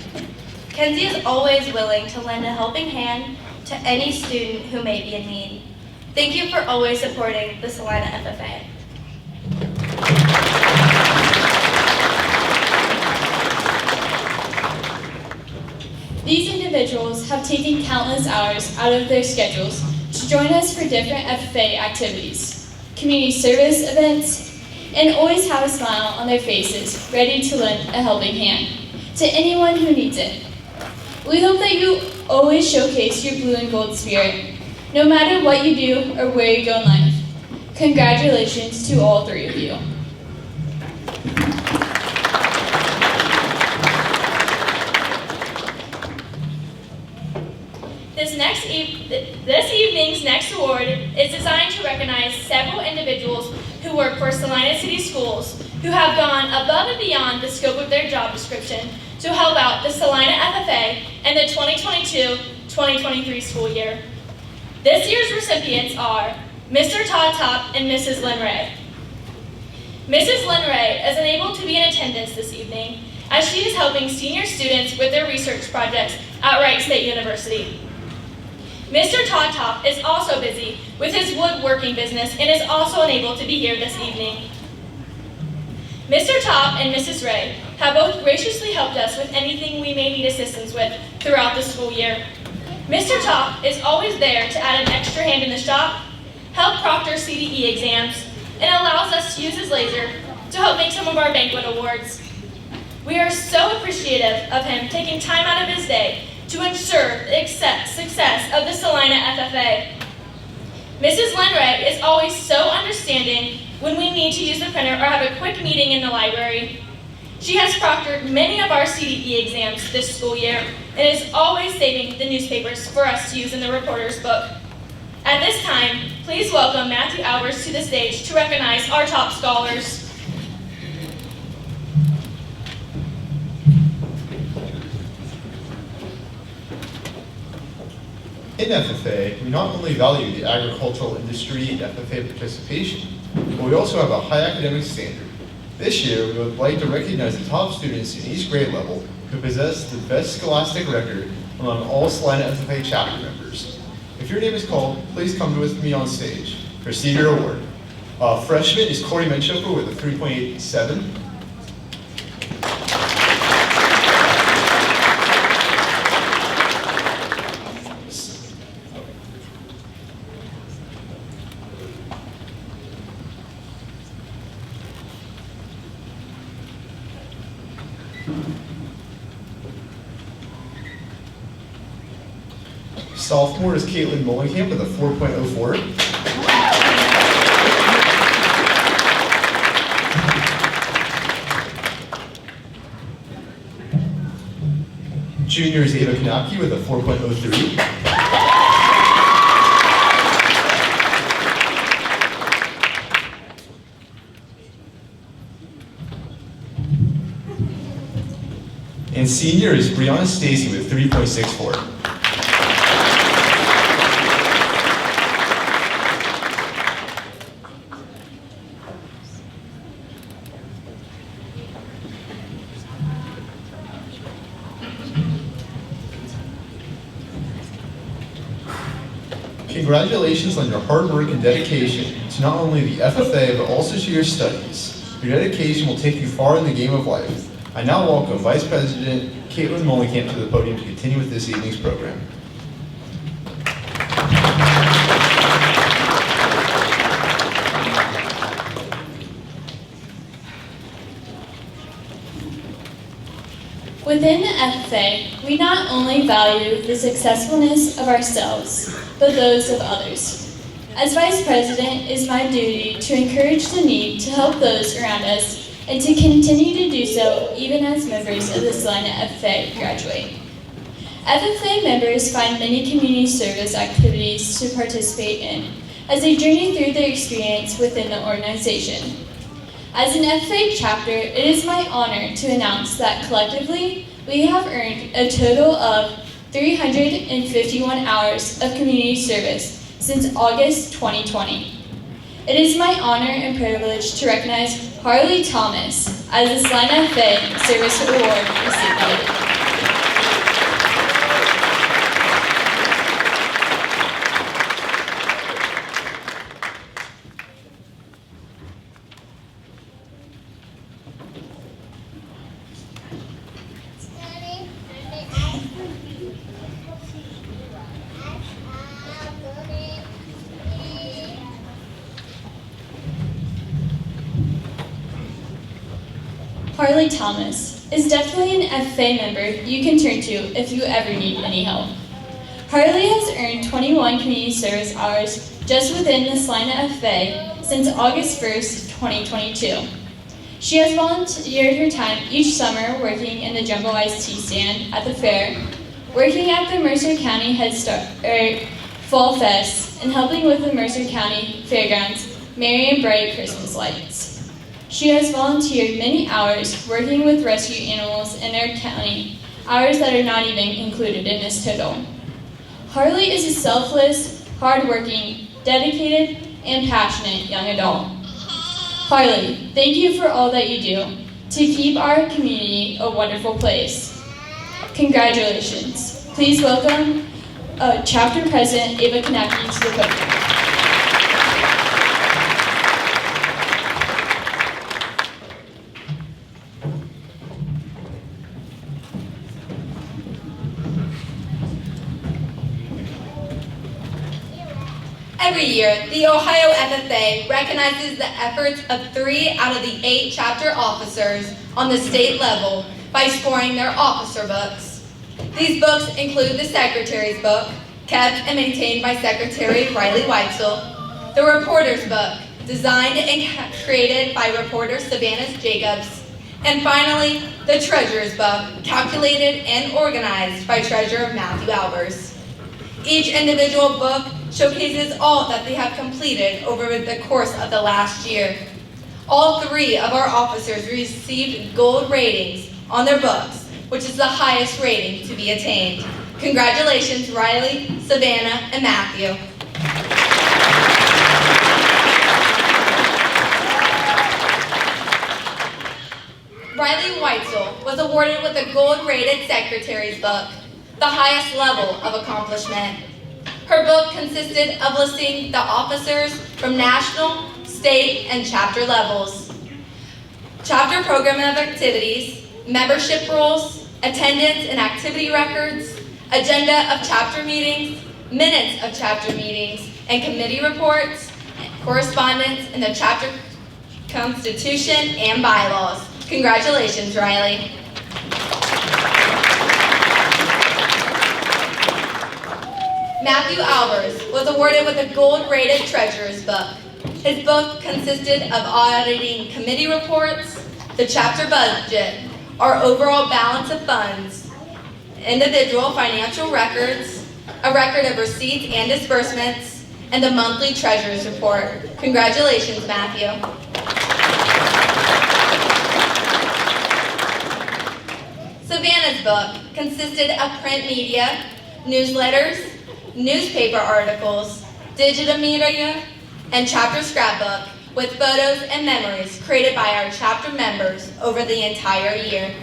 Speaker 5: Kenzie is always willing to lend a helping hand to any student who may be in need. Thank you for always supporting the Celina FFA.
Speaker 2: These individuals have taken countless hours out of their schedules to join us for different FFA activities, community service events, and always have a smile on their faces, ready to lend a helping hand to anyone who needs it. We hope that you always showcase your blue and gold spirit, no matter what you do or where you go in life. Congratulations to all 3 of you.
Speaker 8: This evening's next award is designed to recognize several individuals who work for Celina City Schools who have gone above and beyond the scope of their job description to help out the Celina FFA in the 2022-2023 school year. This year's recipients are Mr. Todd Top and Mrs. Lynn Ray. Mrs. Lynn Ray is unable to be in attendance this evening as she is helping senior students with their research projects at Wright State University. Mr. Todd Top is also busy with his woodworking business and is also unable to be here this evening. Mr. Top and Mrs. Ray have both graciously helped us with anything we may need assistance with throughout the school year. Mr. Top is always there to add an extra hand in the shop, help proctor CDE exams, and allows us to use his laser to help make some of our banquet awards. We are so appreciative of him taking time out of his day to ensure the success of the Celina FFA. Mrs. Lynn Ray is always so understanding when we need to use the printer or have a quick meeting in the library. She has proctored many of our CDE exams this school year and is always saving the newspapers for us to use in the reporter's book. At this time, please welcome Matthew Albers to the stage to recognize our top scholars.
Speaker 4: In FFA, we not only value the agricultural industry and FFA participation, but we also have a high academic standard. This year, we would like to recognize the top students in each grade level who possess the best scholastic record among all Celina FFA chapter members. If your name is called, please come with me on stage to receive your award. Freshman is Corey Menchofer with a 3.87. Sophomore is Caitlin Mullenkamp with a 4.04. Junior is Ava Kanaki with a 4.03. And senior is Brianna Stacy with 3.64. Congratulations on your hard work and dedication to not only the FFA, but also to your studies. Your dedication will take you far in the game of life. I now welcome Vice President Caitlin Mullenkamp to the podium to continue with this evening's program.
Speaker 2: Within the FFA, we not only value the successfulness of ourselves, but those of others. As Vice President, it is my duty to encourage the need to help those around us and to continue to do so even as members of the Celina FFA graduate. FFA members find many community service activities to participate in as they journey through their experience within the organization. As an FFA chapter, it is my honor to announce that collectively, we have earned a total of 351 hours of community service since August 2020. It is my honor and privilege to recognize Harley Thomas as the Celina FFA Service Award recipient. Harley Thomas is definitely an FFA member you can turn to if you ever need any help. Harley has earned 21 community service hours just within the Celina FFA since August 1st, 2022. She has volunteered her time each summer working in the Jumbo Iced Tea stand at the fair, working at the Mercer County Head Start Fall Fest, and helping with the Mercer County Fairgrounds Merry and Bright Christmas lights. She has volunteered many hours working with rescue animals in our county, hours that are not even included in this total. Harley is a selfless, hardworking, dedicated, and passionate young adult. Harley, thank you for all that you do to keep our community a wonderful place. Congratulations. Please welcome Chapter President Ava Kanaki to the podium.
Speaker 1: Every year, the Ohio FFA recognizes the efforts of 3 out of the 8 chapter officers on the state level by scoring their officer books. These books include the Secretary's Book, kept and maintained by Secretary Riley Weitzel, the Reporter's Book, designed and created by reporter Savannah Jacobs, and finally, the Treasurer's Book, calculated and organized by Treasurer Matthew Albers. Each individual book showcases all that they have completed over the course of the last year. All 3 of our officers received gold ratings on their books, which is the highest rating to be attained. Congratulations, Riley, Savannah, and Matthew. awarded with a gold-rated secretary's book, the highest level of accomplishment. Her book consisted of listing the officers from national, state, and chapter levels, chapter program and activities, membership rules, attendance and activity records, agenda of chapter meetings, minutes of chapter meetings, and committee reports, correspondence, and the chapter constitution and bylaws. Congratulations, Riley. Matthew Albers was awarded with a gold-rated treasurer's book. His book consisted of auditing committee reports, the chapter budget, our overall balance of funds, individual financial records, a record of receipts and disbursements, and the monthly treasurer's report. Congratulations, Matthew. Savannah's book consisted of print media, newsletters, newspaper articles, digital media, and chapter scrapbook with photos and memories created by our chapter members over the entire year.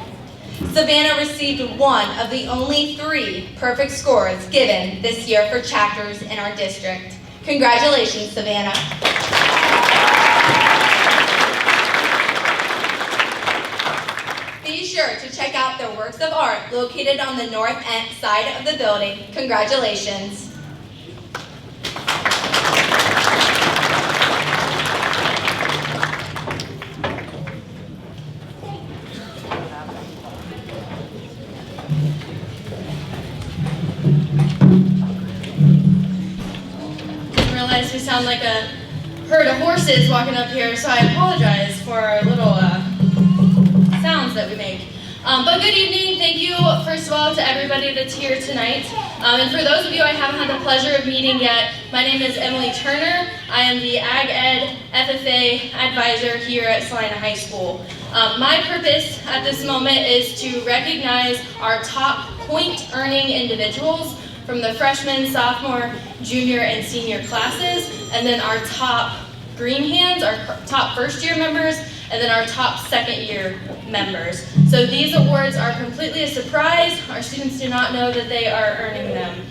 Speaker 1: Savannah received one of the only 3 perfect scores given this year for chapters in our district. Congratulations, Savannah. Be sure to check out their works of art located on the north side of the building. Congratulations.
Speaker 8: Didn't realize we sound like a herd of horses walking up here, so I apologize for our little sounds that we make. But good evening. Thank you, first of all, to everybody that's here tonight. And for those of you I haven't had the pleasure of meeting yet, my name is Emily Turner. I am the Ag Ed FFA advisor here at Celina High School. My purpose at this moment is to recognize our top point-earning individuals from the freshman, sophomore, junior, and senior classes, and then our top green hands, our top first-year members, and then our top second-year members. So these awards are completely a surprise. Our students do not know that they are earning them.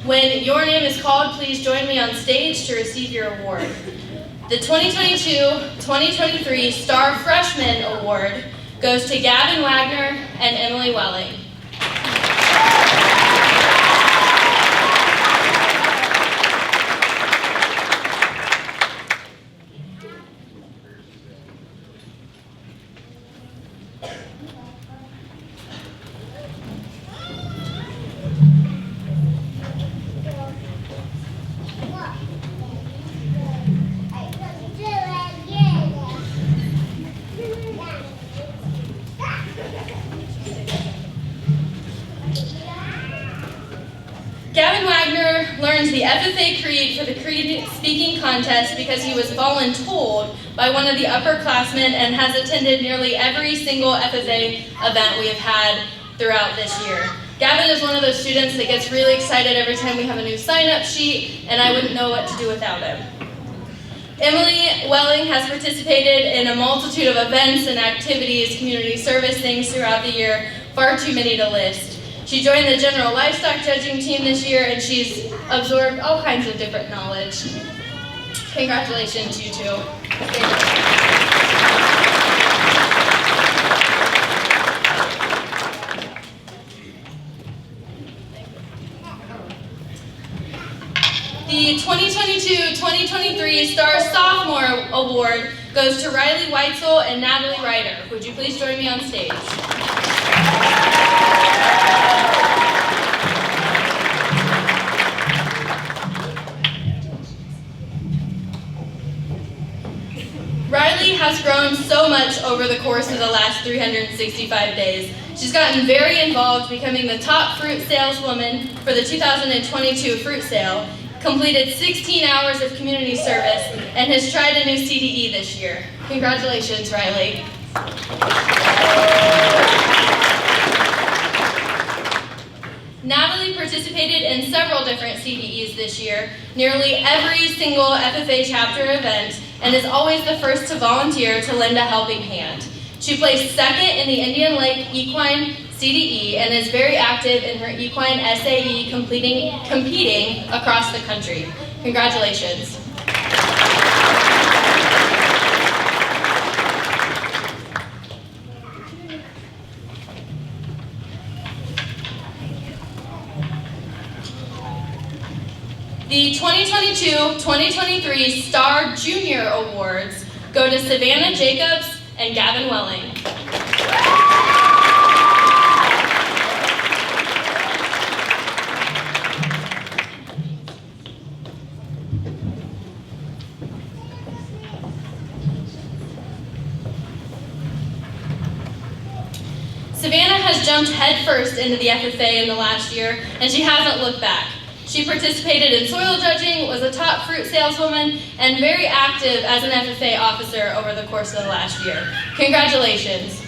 Speaker 8: When your name is called, please join me on stage to receive your award. The 2022-2023 Star Freshman Award goes to Gavin Wagner and Emily Welling. Gavin Wagner learned the FFA Creed for the Creed speaking contest because he was voluntold by one of the upperclassmen and has attended nearly every single FFA event we have had throughout this year. Gavin is one of those students that gets really excited every time we have a new sign-up sheet, and I wouldn't know what to do without him. Emily Welling has participated in a multitude of events and activities, community service things throughout the year, far too many to list. She joined the general livestock judging team this year, and she's absorbed all kinds of different knowledge. Congratulations, you two. The 2022-2023 Star Sophomore Award goes to Riley Weitzel and Natalie Ryder. Would you please join me on stage? Riley has grown so much over the course of the last 365 days. She's gotten very involved, becoming the top fruit saleswoman for the 2022 fruit sale, completed 16 hours of community service, and has tried a new CDE this year. Congratulations, Riley. Natalie participated in several different CDEs this year, nearly every single FFA chapter event, and is always the first to volunteer to lend a helping hand.
Speaker 1: She placed second in the Indian Lake Equine CDE and is very active in her equine SAE competing across the country. Congratulations. The 2022-2023 Star Junior Awards go to Savannah Jacobs and Gavin Welling. Savannah has jumped headfirst into the FFA in the last year, and she hasn't looked back. She participated in soil judging, was a top fruit saleswoman, and very active as an FFA officer over the course of the last year. Congratulations.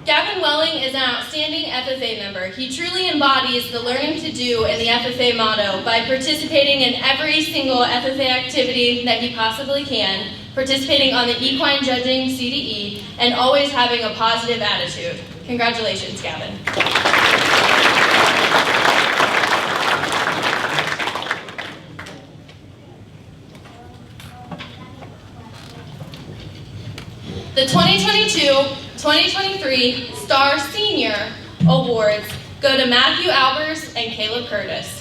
Speaker 1: Gavin Welling is an outstanding FFA member. He truly embodies the learning to do in the FFA motto by participating in every single FFA activity that he possibly can, participating on the equine judging CDE, and always having a positive attitude. Congratulations, Gavin. The 2022-2023 Star Senior Awards go to Matthew Albers and Caleb Curtis.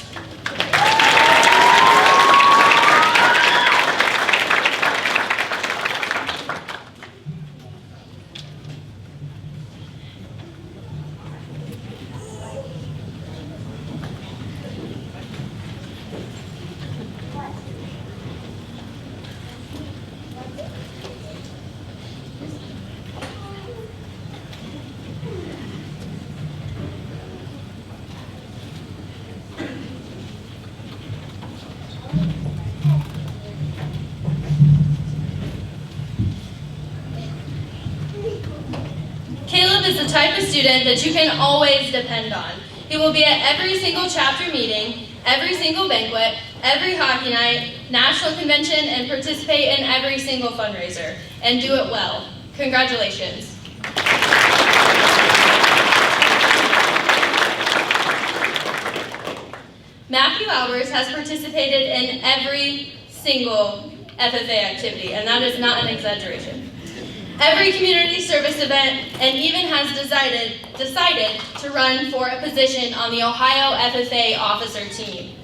Speaker 1: Caleb is the type of student that you can always depend on. He will be at every single chapter meeting, every single banquet, every hockey night, national convention, and participate in every single fundraiser, and do it well. Congratulations. Matthew Albers has participated in every single FFA activity, and that is not an exaggeration. Every community service event, and even has decided to run for a position on the Ohio FFA officer team.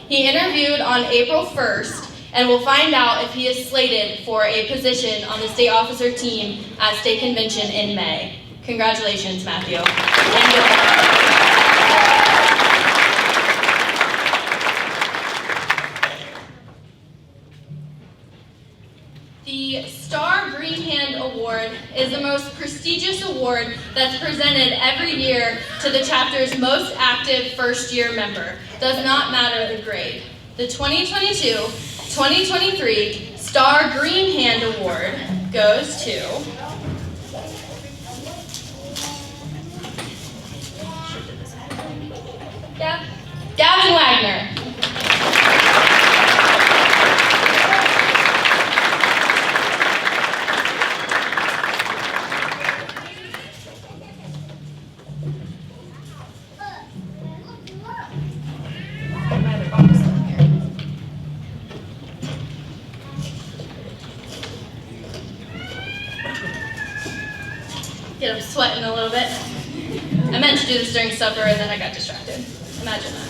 Speaker 1: He interviewed on April 1st and will find out if he is slated for a position on the state officer team at state convention in May. Congratulations, Matthew. The Star Green Hand Award is the most prestigious award that's presented every year to the chapter's most active first-year member. Does not matter the grade. The 2022-2023 Star Green Hand Award goes to Gavin Wagner. I'm sweating a little bit. I meant to do this during supper and then I got distracted. Imagine that.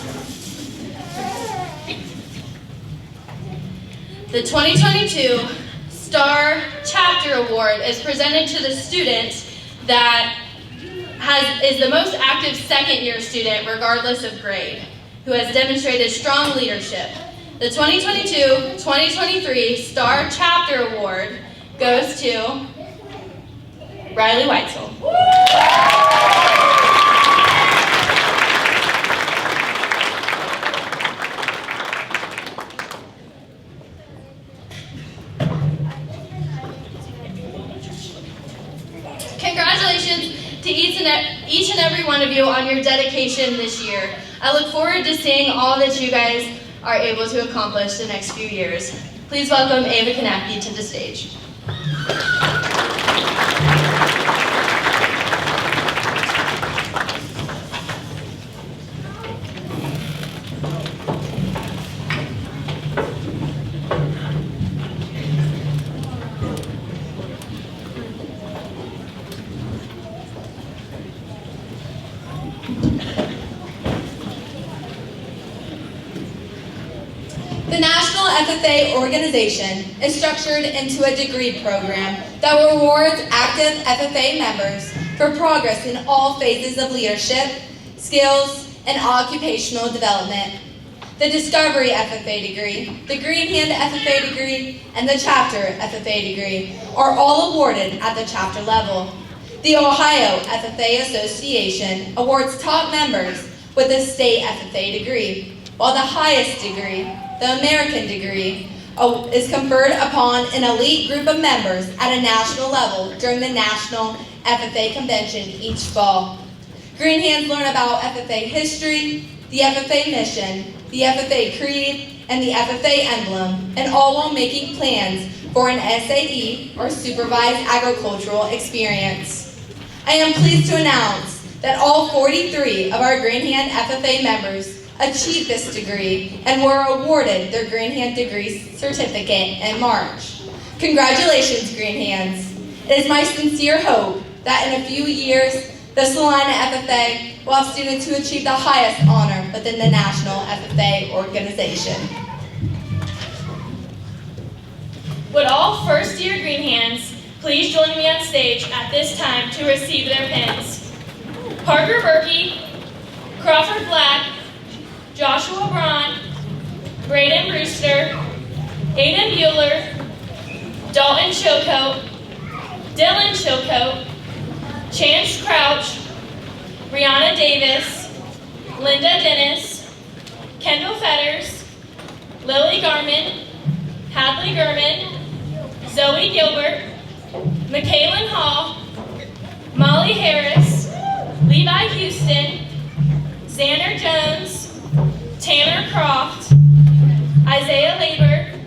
Speaker 1: The 2022 Star Chapter Award is presented to the student that is the most active second-year student regardless of grade, who has demonstrated strong leadership. The 2022-2023 Star Chapter Award goes to Riley Weitzel. Congratulations to each and every one of you on your dedication this year. I look forward to seeing all that you guys are able to accomplish the next few years. Please welcome Ava Kanapke to the stage. The National FFA organization is structured into a degree program that rewards active FFA members for progress in all phases of leadership, skills, and occupational development. The Discovery FFA degree, the Green Hand FFA degree, and the Chapter FFA degree are all awarded at the chapter level. The Ohio FFA Association awards top members with the State FFA degree, while the highest degree, the American degree, is conferred upon an elite group of members at a national level during the National FFA Convention each fall. Green Hands learn about FFA history, the FFA mission, the FFA creed, and the FFA emblem, and all while making plans for an SAE, or Supervised Agricultural Experience. I am pleased to announce that all 43 of our Green Hand FFA members achieved this degree and were awarded their Green Hand degree certificate in March. Congratulations, Green Hands. It is my sincere hope that in a few years, the Celina FFA will have students who achieve the highest honor within the National FFA organization.
Speaker 8: Would all first-year Green Hands please join me on stage at this time to receive their pins? Parker Berkey, Crawford Black, Joshua Braun, Braden Brewster, Aiden Bueller, Dalton Chilcote, Dylan Chilcote, Chance Crouch, Brianna Davis, Linda Dennis, Kendall Fetters, Lily Garman, Hadley Gurman, Zoe Gilbert, McKaylin Hall, Molly Harris, Levi Houston, Xander Jones, Tanner Croft, Isaiah Labor,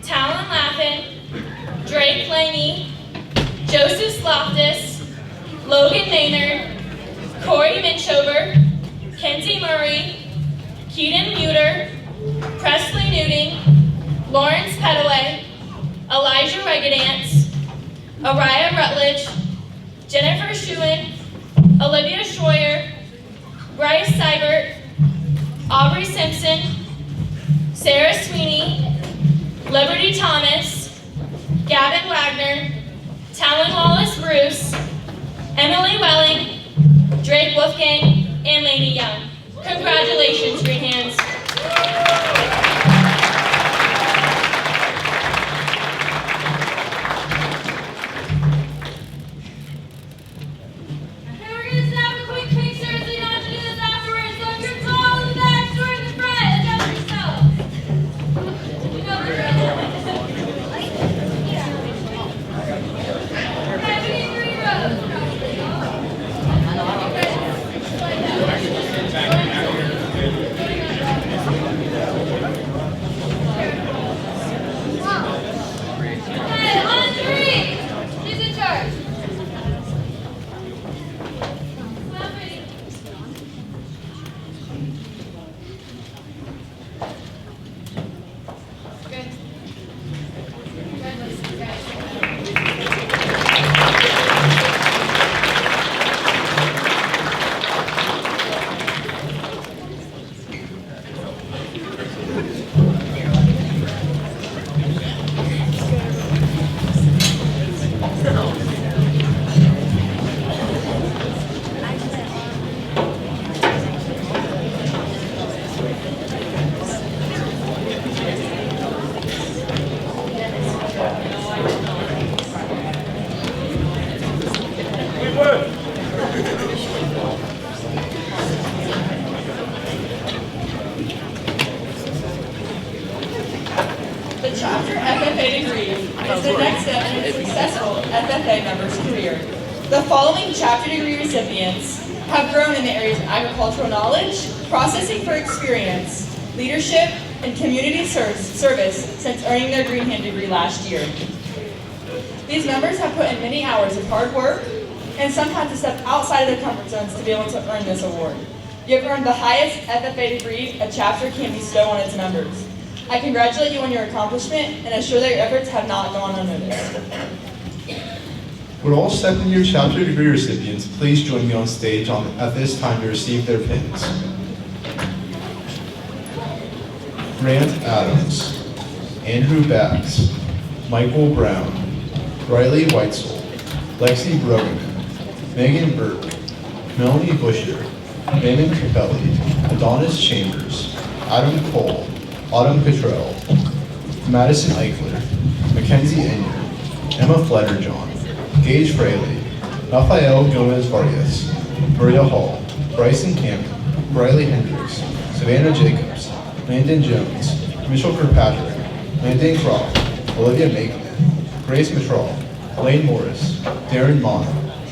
Speaker 8: Talon Laffin, Drake Laney, Joseph Loftus, Logan Maynard, Corey Minchover, Kenzie Murray, Keaton Muter, Presley Newting, Lawrence Petaway, Elijah Regadance, Araya Rutledge, Jennifer Schuin, Olivia Schroyer, Bryce Seibert, Aubrey Simpson, Sarah Sweeney, Liberty Thomas, Gavin Wagner, Talon Wallace Bruce, Emily Welling, Drake Wolfgang, and Lainey Young. Congratulations, Green Hands.
Speaker 3: The Chapter FFA degree is the next step in a successful FFA member's career. The following chapter degree recipients have grown in the areas of agricultural knowledge, processing for experience, leadership, in community service since earning their Green Hand degree last year. These members have put in many hours of hard work and sometimes to step outside of their comfort zones to be able to earn this award. You have earned the highest FFA degree a chapter can bestow on its members. I congratulate you on your accomplishment and assure that your efforts have not gone unnoticed.
Speaker 4: Would all second-year chapter degree recipients please join me on stage at this time to receive their pins? Grant Adams, Andrew Bax, Michael Brown, Riley Weitzel, Lexi Brogan, Megan Burke, Melanie Busher, Manon Capelli, Adonis Chambers, Adam Cole, Autumn Cottrell, Madison Eichler, Mackenzie Enyer, Emma Fletterjohn, Gage Fraley, Rafael Gomez Vargas, Maria Hall, Bryson Hammond, Riley Hendricks, Savannah Jacobs, Landon Jones, Mitchell Kirkpatrick, Landon Croft, Olivia Makeman, Grace Mitral, Lane Morris, Darren Mon,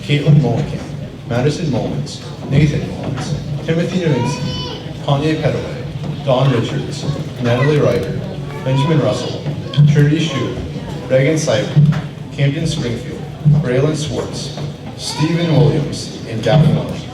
Speaker 4: Caitlin Mullican, Madison Mullins, Nathan Mullins, Timothy Nowinski, Kanye Petaway, Don Richards, Natalie Ryder, Benjamin Russell, Trinity Schuer, Reagan Seibert, Camden Springfield, Braylon Swartz, Stephen Williams, and Gavin Welch.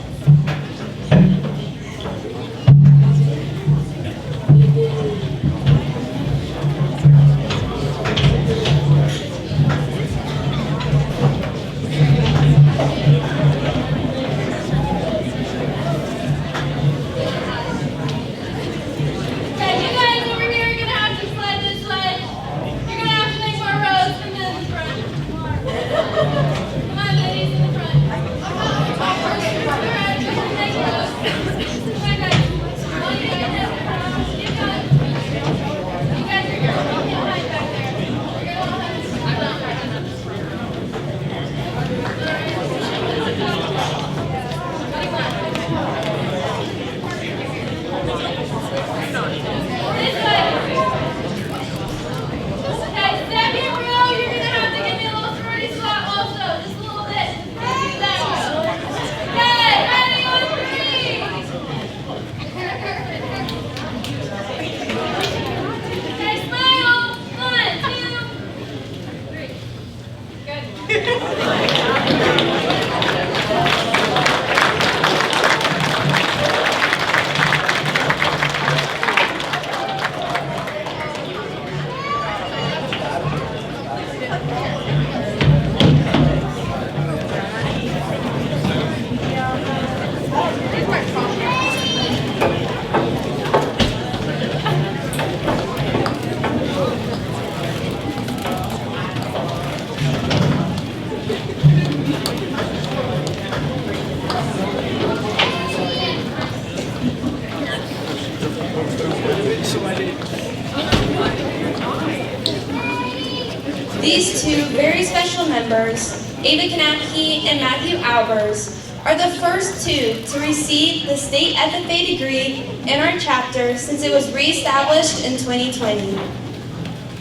Speaker 6: These two very special members, Ava Kanapke and Matthew Albers, are the first two to receive the state FFA degree in our chapter since it was reestablished in 2020.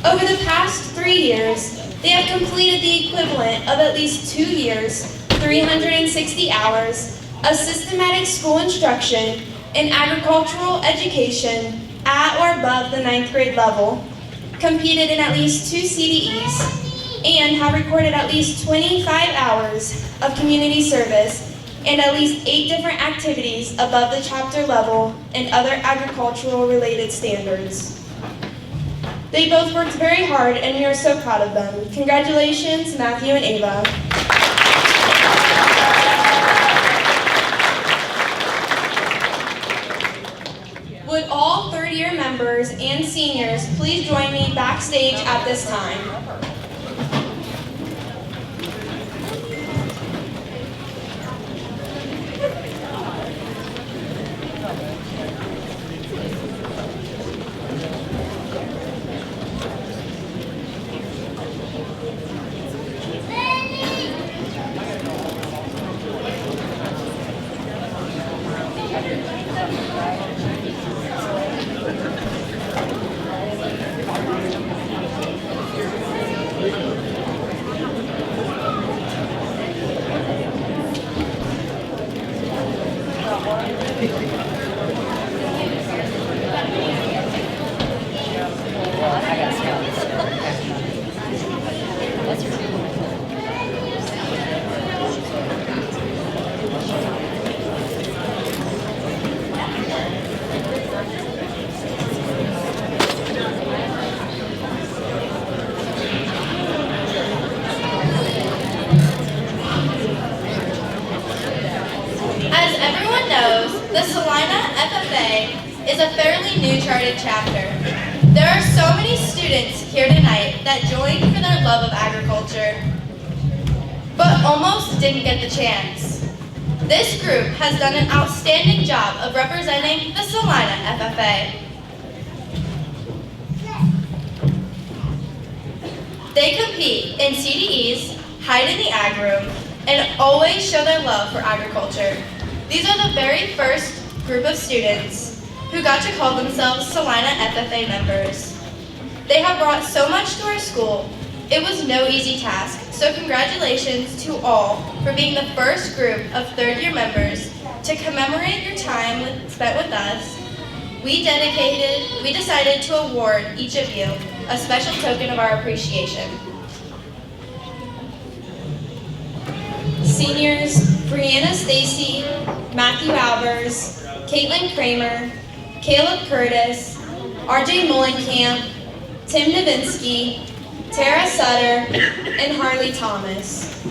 Speaker 6: Over the past 3 years, they have completed the equivalent of at least 2 years, 360 hours of systematic school instruction in agricultural education at or above the 9th grade level, competed in at least 2 CDEs, and have recorded at least 25 hours of community service and at least 8 different activities above the chapter level and other agricultural related standards. They both worked very hard and we are so proud of them. Congratulations, Matthew and Ava. Would all third-year members and seniors please join me backstage at this time?
Speaker 5: is a fairly new charted chapter. There are so many students here tonight that joined for their love of agriculture, but almost didn't get the chance. This group has done an outstanding job of representing the Celina FFA. They compete in CDEs, hide in the ag room, and always show their love for agriculture. These are the very first group of students who got to call themselves Celina FFA members. They have brought so much to our school. It was no easy task, so congratulations to all for being the first group of third-year members to commemorate your time spent with us. We decided to award each of you a special token of our appreciation.
Speaker 6: Seniors, Brianna Stacy, Matthew Albers, Caitlin Kramer, Caleb Curtis, RJ Mullenkamp, Tim Novinsky, Tara Sutter, and Harley Thomas.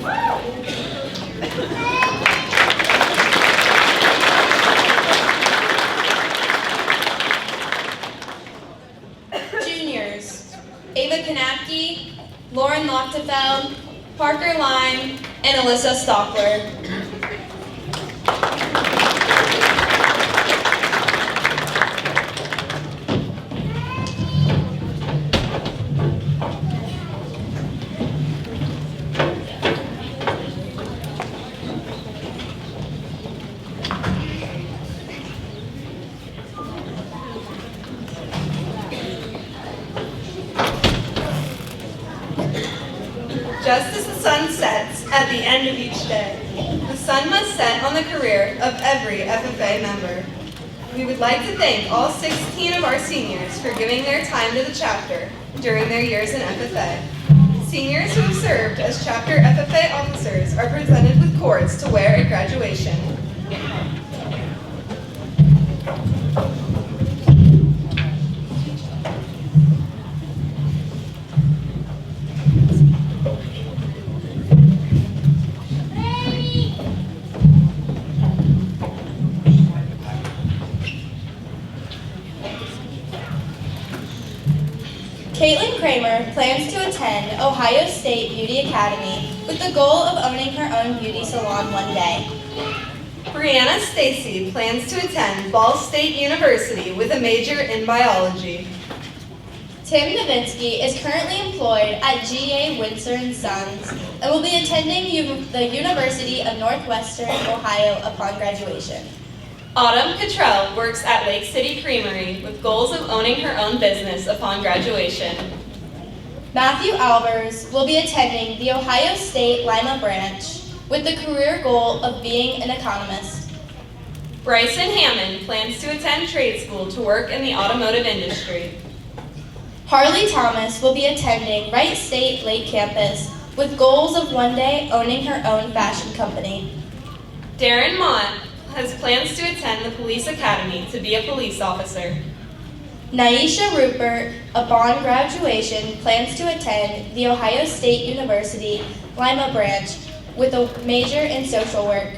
Speaker 6: Juniors, Ava Kanapke, Lauren Lochtefeld, Parker Lime, and Alyssa Stockler.
Speaker 7: Just as the sun sets at the end of each day, the sun must set on the career of every FFA member. We would like to thank all 16 of our seniors for giving their time to the chapter during their years in FFA. Seniors who have served as chapter FFA officers are presented with cords to wear at graduation.
Speaker 5: Caitlin Kramer plans to attend Ohio State Beauty Academy with the goal of owning her own beauty salon one day.
Speaker 7: Brianna Stacy plans to attend Ball State University with a major in biology.
Speaker 5: Tim Novinsky is currently employed at GA Windsor & Sons and will be attending the University of Northwestern Ohio upon graduation.
Speaker 3: Autumn Cottrell works at Lake City Creamery with goals of owning her own business upon graduation.
Speaker 5: Matthew Albers will be attending the Ohio State Lima branch with the career goal of being an economist.
Speaker 3: Bryson Hammond plans to attend trade school to work in the automotive industry.
Speaker 5: Harley Thomas will be attending Wright State Lake Campus with goals of one day owning her own fashion company.
Speaker 3: Darren Mott has plans to attend the police academy to be a police officer.
Speaker 5: Naisha Rupert, upon graduation, plans to attend the Ohio State University Lima branch with a major in social work.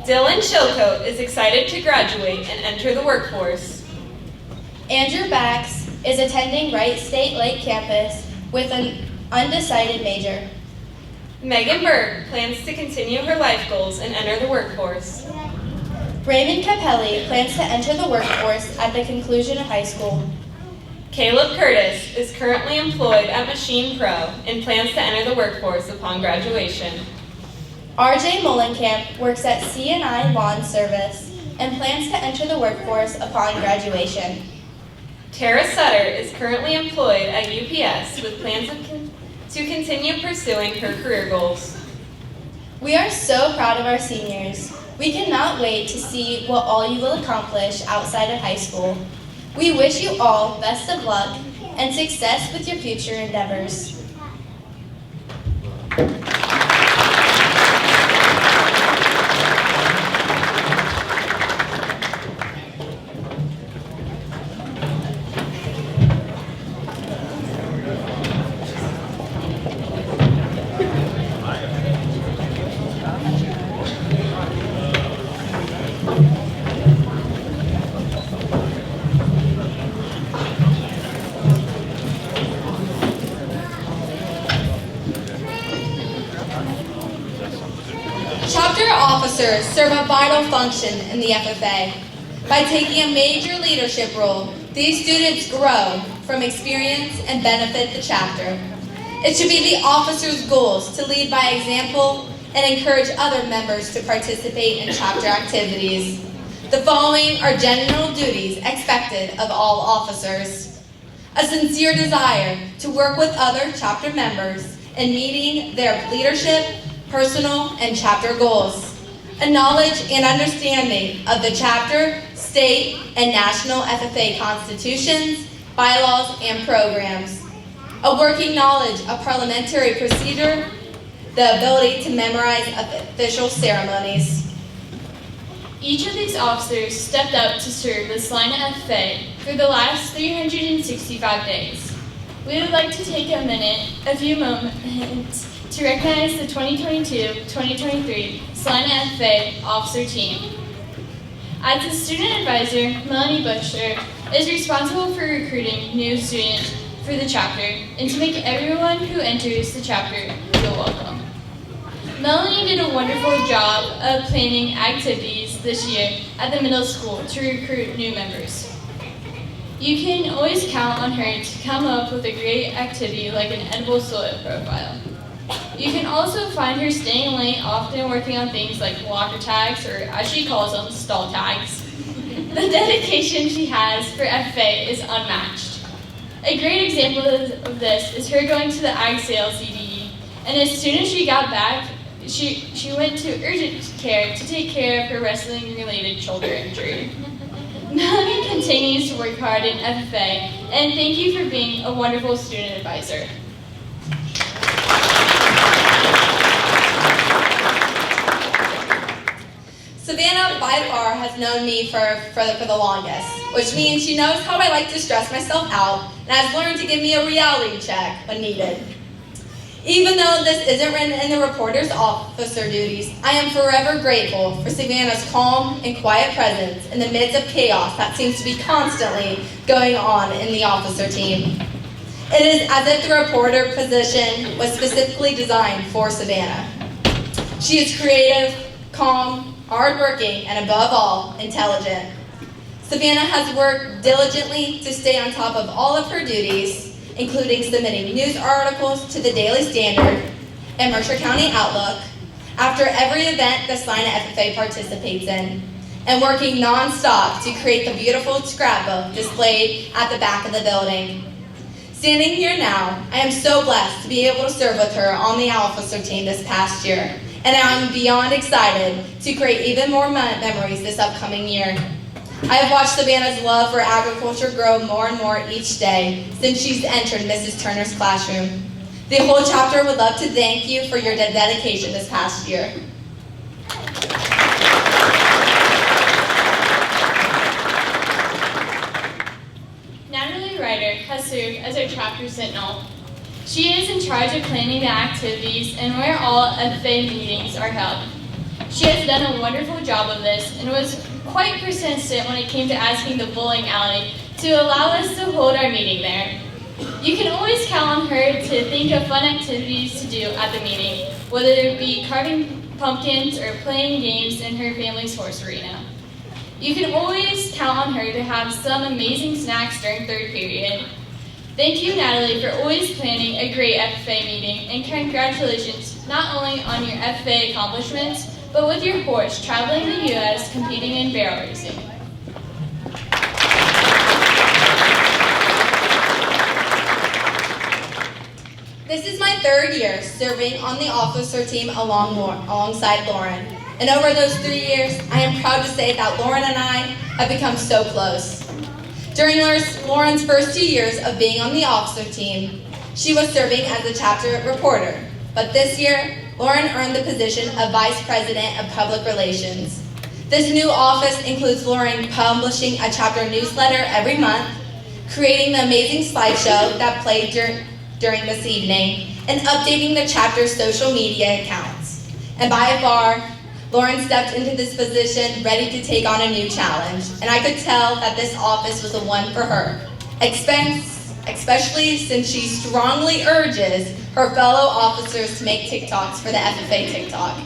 Speaker 3: Dylan Chilcote is excited to graduate and enter the workforce.
Speaker 5: Andrew Bax is attending Wright State Lake Campus with an undecided major.
Speaker 3: Megan Berg plans to continue her life goals and enter the workforce.
Speaker 5: Raymond Capelli plans to enter the workforce at the conclusion of high school.
Speaker 3: Caleb Curtis is currently employed at Machine Pro and plans to enter the workforce upon graduation.
Speaker 5: RJ Mullenkamp works at C&I Lawn Service and plans to enter the workforce upon graduation.
Speaker 3: Tara Sutter is currently employed at UPS with plans to continue pursuing her career goals.
Speaker 5: We are so proud of our seniors. We cannot wait to see what all you will accomplish outside of high school. We wish you all best of luck and success with your future endeavors.
Speaker 1: officers serve a vital function in the FFA. By taking a major leadership role, these students grow from experience and benefit the chapter. It should be the officers' goals to lead by example and encourage other members to participate in chapter activities. The following are general duties expected of all officers. A sincere desire to work with other chapter members in meeting their leadership, personal, and chapter goals. A knowledge and understanding of the chapter, state, and national FFA constitutions, bylaws, and programs. A working knowledge of parliamentary procedure, the ability to memorize official ceremonies.
Speaker 2: Each of these officers stepped up to serve the Celina FFA for the last 365 days. We would like to take a few moments to recognize the 2022-2023 Celina FFA officer team. As a student advisor, Melanie Butcher is responsible for recruiting new students for the chapter and to make everyone who enters the chapter feel welcome. Melanie did a wonderful job of planning activities this year at the middle school to recruit new members. You can always count on her to come up with a great activity like an edible soil profile. You can also find her staying late, often working on things like walker tags, or as she calls them, stall tags. The dedication she has for FFA is unmatched. A great example of this is her going to the Ag Sales CDE, and as soon as she got back, she went to urgent care to take care of her wrestling-related shoulder injury. Melanie continues to work hard in FFA, and thank you for being a wonderful student advisor.
Speaker 1: Savannah, by far, has known me for the longest, which means she knows how I like to stress myself out and has learned to give me a reality check when needed. Even though this isn't written in the reporter's officer duties, I am forever grateful for Savannah's calm and quiet presence in the midst of chaos that seems to be constantly going on in the officer team. It is as if the reporter position was specifically designed for Savannah. She is creative, calm, hardworking, and above all, intelligent. Savannah has worked diligently to stay on top of all of her duties, including submitting news articles to the Daily Standard and Mercer County Outlook after every event the Celina FFA participates in, and working non-stop to create the beautiful scrapbook displayed at the back of the building. Standing here now, I am so blessed to be able to serve with her on the officer team this past year, and I'm beyond excited to create even more memories this upcoming year. I have watched Savannah's love for agriculture grow more and more each day since she's entered Mrs. Turner's classroom. The whole chapter would love to thank you for your dedication this past year.
Speaker 2: Natalie Ryder has served as our chapter sentinel. She is in charge of planning the activities and where all FFA meetings are held. She has done a wonderful job of this and was quite persistent when it came to asking the bowling alley to allow us to hold our meeting there. You can always count on her to think of fun activities to do at the meeting, whether it be carving pumpkins or playing games in her family's horse arena. You can always count on her to have some amazing snacks during third period. Thank you, Natalie, for always planning a great FFA meeting, and congratulations not only on your FFA accomplishments, but with your horse traveling the U.S. competing in barrel racing.
Speaker 1: This is my third year serving on the officer team alongside Lauren. And over those 3 years, I am proud to say that Lauren and I have become so close. During Lauren's first 2 years of being on the officer team, she was serving as a chapter reporter. But this year, Lauren earned the position of Vice President of Public Relations. This new office includes Lauren publishing a chapter newsletter every month, creating the amazing slideshow that played during this evening, and updating the chapter's social media accounts. And by far, Lauren stepped into this position ready to take on a new challenge, and I could tell that this office was the one for her, especially since she strongly urges her fellow officers to make TikToks for the FFA TikTok.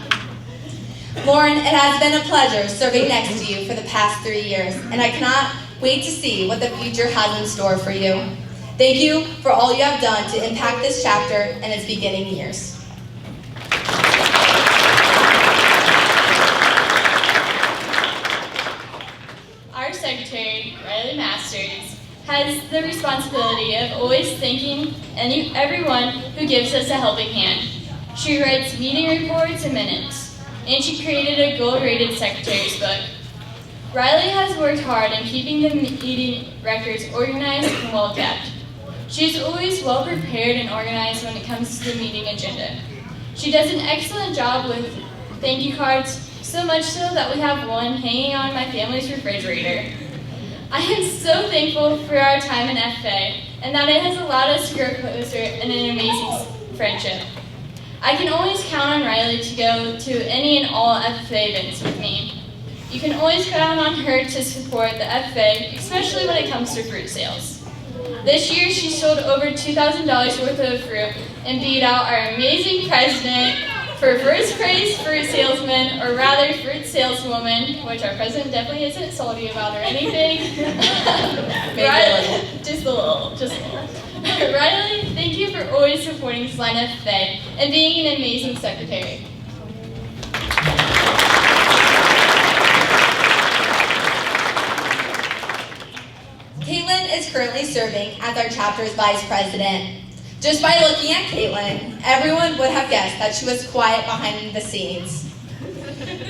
Speaker 1: Lauren, it has been a pleasure serving next to you for the past 3 years, and I cannot wait to see what the future has in store for you. Thank you for all you have done to impact this chapter and its beginning years.
Speaker 2: Our secretary, Riley Masters, has the responsibility of always thanking everyone who gives us a helping hand. She writes meeting reports and minutes, and she created a gold-rated secretary's book. Riley has worked hard in keeping the meeting records organized and well-kept. She is always well-prepared and organized when it comes to the meeting agenda. She does an excellent job with thank you cards, so much so that we have one hanging on my family's refrigerator. I am so thankful for our time in FFA and that it has allowed us to grow closer in an amazing friendship. I can always count on Riley to go to any and all FFA events with me. You can always count on her to support the FFA, especially when it comes to fruit sales. This year, she sold over $2,000 worth of fruit and beat out our amazing president for first place fruit salesman, or rather fruit saleswoman, which our president definitely isn't salty about or anything. Riley, just a little. Riley, thank you for always supporting Celina FFA and being an amazing secretary.
Speaker 1: Caitlin is currently serving as our chapter's vice president. Just by looking at Caitlin, everyone would have guessed that she was quiet behind the scenes.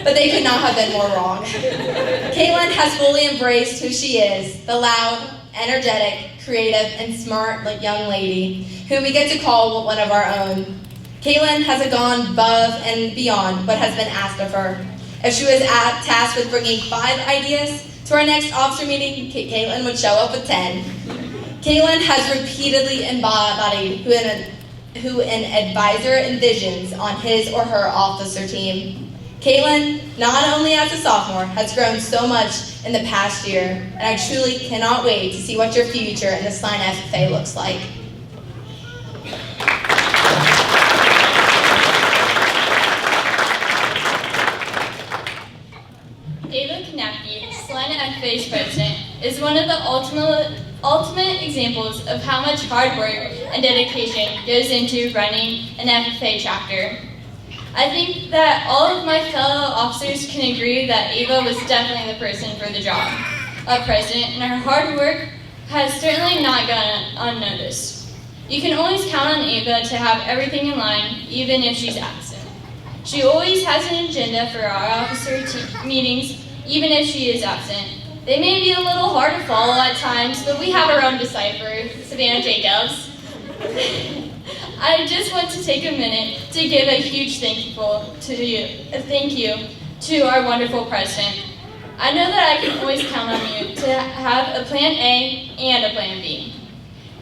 Speaker 1: But they could not have been more wrong. Caitlin has fully embraced who she is, the loud, energetic, creative, and smart young lady who we get to call one of our own. Caitlin has gone above and beyond what has been asked of her. If she was tasked with bringing 5 ideas to our next officer meeting, Caitlin would show up with 10. Caitlin has repeatedly embodied who an advisor envisions on his or her officer team. Caitlin, not only as a sophomore, has grown so much in the past year, and I truly cannot wait to see what your future in the Celina FFA looks like.
Speaker 2: Celina FFA's president, is one of the ultimate examples of how much hard work and dedication goes into running an FFA chapter. I think that all of my fellow officers can agree that Ava was definitely the person for the job of president, and her hard work has certainly not gone unnoticed. You can always count on Ava to have everything in line, even if she's absent. She always has an agenda for our officer meetings, even if she is absent. They may be a little hard to follow at times, but we have our own decipher, Savannah Jacobs. I just want to take a minute to give a huge thank you to our wonderful president. I know that I can always count on you to have a plan A and a plan B.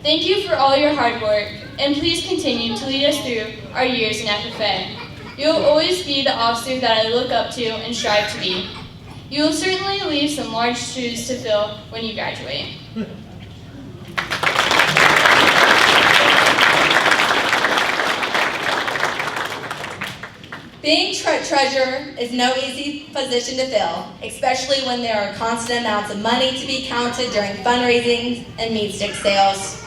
Speaker 2: Thank you for all your hard work, and please continue to lead us through our years in FFA. You will always be the officer that I look up to and strive to be. You will certainly leave some large shoes to fill when you graduate.
Speaker 1: Being treasurer is no easy position to fill, especially when there are constant amounts of money to be counted during fundraising and meat stick sales.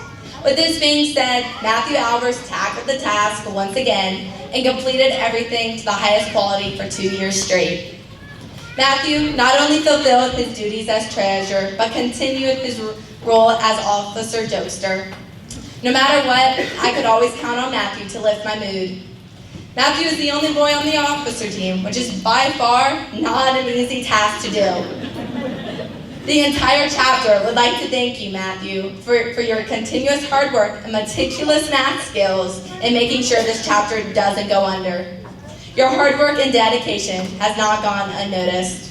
Speaker 1: With this being said, Matthew Albers tackled the task once again and completed everything to the highest quality for 2 years straight. Matthew not only fulfilled his duties as treasurer, but continued his role as officer jokester. No matter what, I could always count on Matthew to lift my mood. Matthew is the only boy on the officer team, which is by far not an easy task to do. The entire chapter would like to thank you, Matthew, for your continuous hard work and meticulous math skills in making sure this chapter doesn't go under. Your hard work and dedication has not gone unnoticed.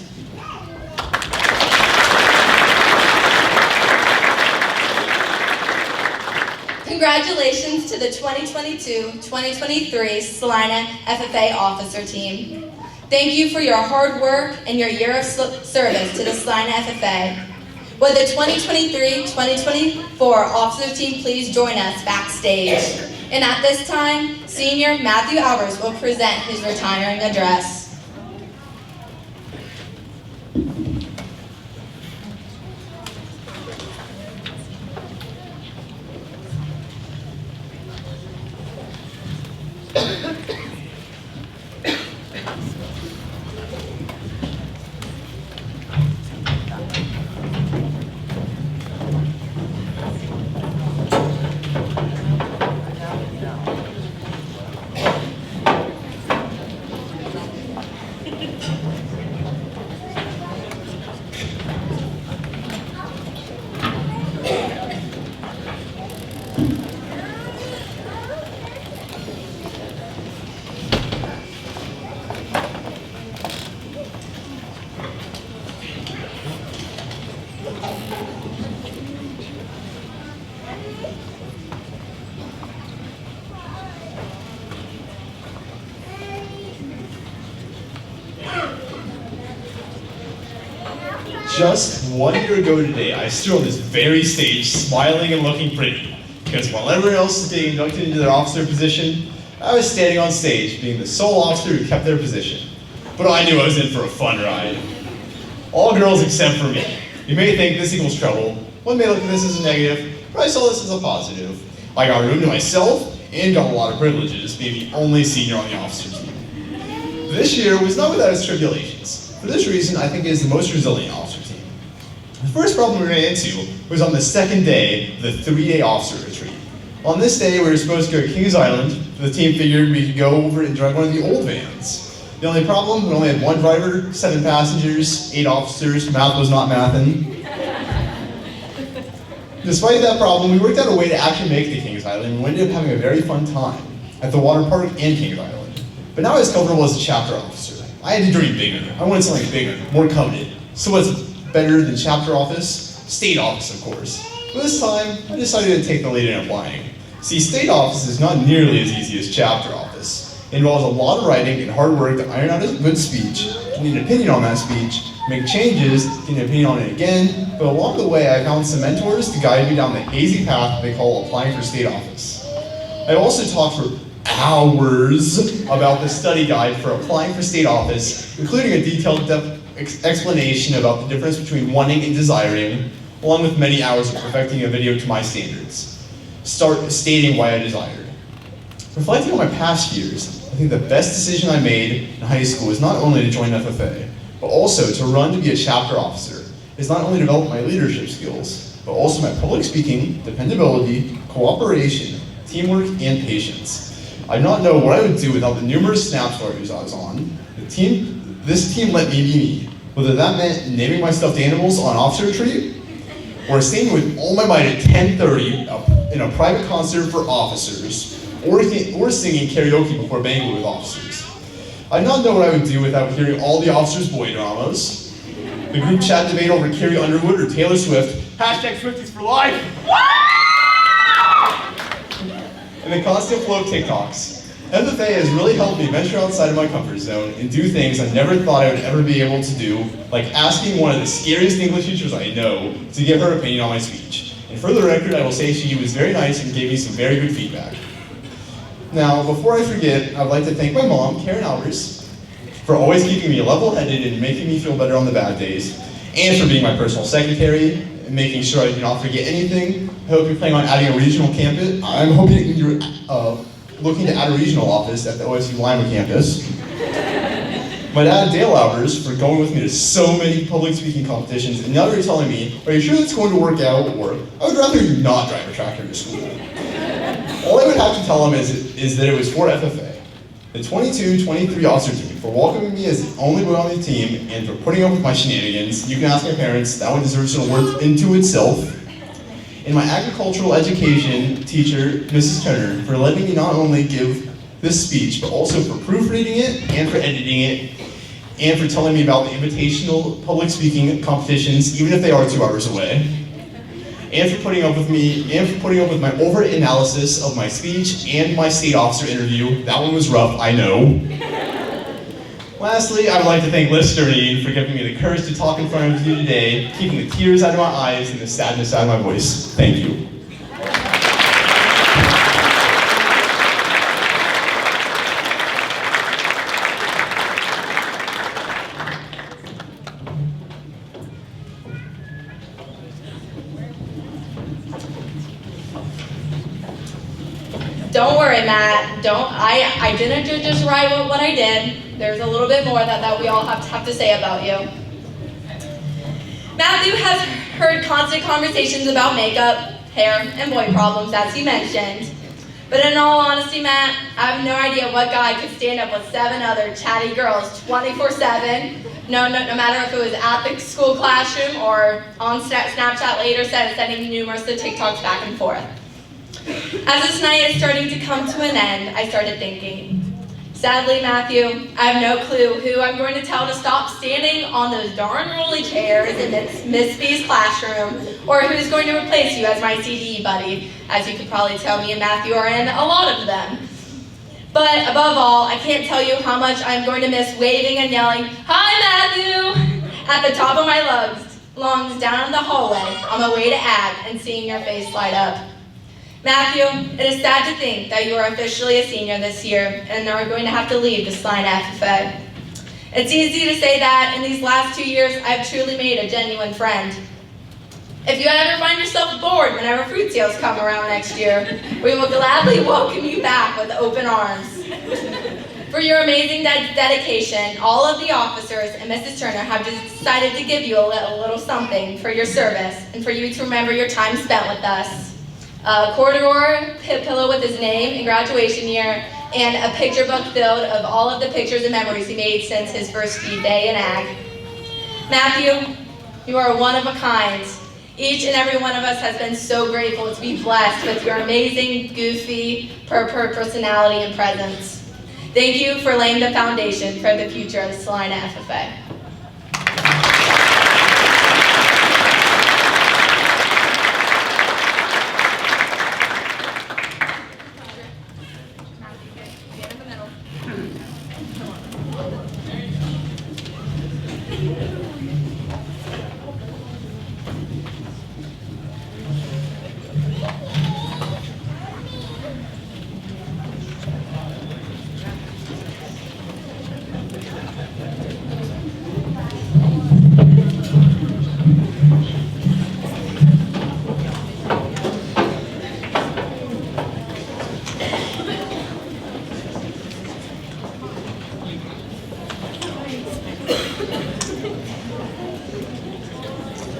Speaker 1: Congratulations to the 2022-2023 Celina FFA officer team. Thank you for your hard work and your year of service to the Celina FFA. Would the 2023-2024 officer team please join us backstage? And at this time, Senior Matthew Albers will present his retiring address.
Speaker 4: Just 1 year ago today, I stood on this very stage smiling and looking pretty. Because while everyone else was being inducted into their officer position, I was standing on stage being the sole officer who kept their position. But I knew I was in for a fun ride. All girls except for me. You may think this equals trouble. One may look at this as a negative, but I saw this as a positive. I got a room to myself and got a lot of privileges, being the only senior on the officer team. This year was not without its tribulations. For this reason, I think it is the most resilient officer team. The first problem we ran into was on the second day of the 3-day officer retreat. On this day, we were supposed to go to Kings Island. The team figured we could go over and drive one of the old vans. The only problem, we only had 1 driver, 7 passengers, 8 officers, math was not mathin'. Despite that problem, we worked out a way to actually make it to Kings Island, and we ended up having a very fun time at the water park and Kings Island. But now I was comfortable as a chapter officer. I had to dream bigger. I wanted something bigger, more coveted. So what's better than chapter office? State office, of course. But this time, I decided to take the lead in applying. See, state office is not nearly as easy as chapter office. It involves a lot of writing and hard work to iron out a good speech, to need an opinion on that speech, make changes, get an opinion on it again, but along the way I found some mentors to guide me down the hazy path they call applying for state office. I also talked for hours about the study guide for applying for state office, including a detailed explanation about the difference between wanting and desiring, along with many hours of perfecting a video to my standards, stating why I desired. Reflecting on my past years, I think the best decision I made in high school was not only to join FFA, but also to run to be a chapter officer. It's not only developed my leadership skills, but also my public speaking, dependability, cooperation, teamwork, and patience. I do not know what I would do without the numerous snap stories I was on. This team let me be me, whether that meant naming my stuffed animals on officer retreat, or staying with all my might at 10:30 in a private concert for officers, or singing karaoke before banquet with officers. I do not know what I would do without hearing all the officers' boy dramas, the group chat debate over Carrie Underwood or Taylor Swift, #Swifties for life, and the constant flow of TikToks. FFA has really helped me venture outside of my comfort zone and do things I never thought I would ever be able to do, like asking one of the scariest English teachers I know to give her opinion on my speech. And for the record, I will say she was very nice and gave me some very good feedback. Now, before I forget, I'd like to thank my mom, Karen Albers, for always keeping me level-headed and making me feel better on the bad days, and for being my personal secretary and making sure I do not forget anything. I hope you're planning on adding a regional campus. I'm hoping you're looking to add a regional office at the OSU Lima campus. My dad, Dale Albers, for going with me to so many public speaking competitions, and now you're telling me, are you sure that's going to work out, or I would rather you not drive a tractor to school. All I would have to tell him is that it was for FFA, the 22-23 officer team, for welcoming me as the only boy on the team, and for putting up with my shenanigans. You can ask my parents, that one deserves an award into itself. And my agricultural education teacher, Mrs. Turner, for letting me not only give this speech, but also for proofreading it, and for editing it, and for telling me about the invitational public speaking competitions, even if they are 2 hours away. And for putting up with me, and for putting up with my over-analysis of my speech and my state officer interview. That one was rough, I know. Lastly, I would like to thank Liz Sternine for giving me the courage to talk in front of you today, keeping the tears out of my eyes and the sadness out of my voice. Thank you.
Speaker 1: Don't worry, Matt. I didn't just write what I did. There's a little bit more that we all have to say about you. Matthew has heard constant conversations about makeup, hair, and boy problems, as he mentioned. But in all honesty, Matt, I have no idea what guy could stand up with 7 other chatty girls 24/7. No matter if it was at the school classroom or on Snapchat later, sending numerous TikToks back and forth. As this night is starting to come to an end, I started thinking, sadly, Matthew, I have no clue who I'm going to tell to stop standing on those darn rolly chairs in Miss B's classroom, or who's going to replace you as my CDE buddy. As you could probably tell, me and Matthew are in a lot of them. But above all, I can't tell you how much I'm going to miss waving and yelling, "Hi, Matthew!" at the top of my lungs. lungs down the hallway on my way to ag and seeing your face light up. Matthew, it is sad to think that you are officially a senior this year and are going to have to leave the Celina FFA. It's easy to say that in these last 2 years, I've truly made a genuine friend. If you ever find yourself bored whenever fruit sales come around next year, we will gladly welcome you back with open arms. For your amazing dedication, all of the officers and Mrs. Turner have decided to give you a little something for your service and for you to remember your time spent with us. A corduroy pillow with his name and graduation year, and a picture book filled of all of the pictures and memories he made since his first day in ag. Matthew, you are one of a kind. Each and every one of us has been so grateful to be blessed with your amazing, goofy, personality and presence. Thank you for laying the foundation for the future of the Celina FFA.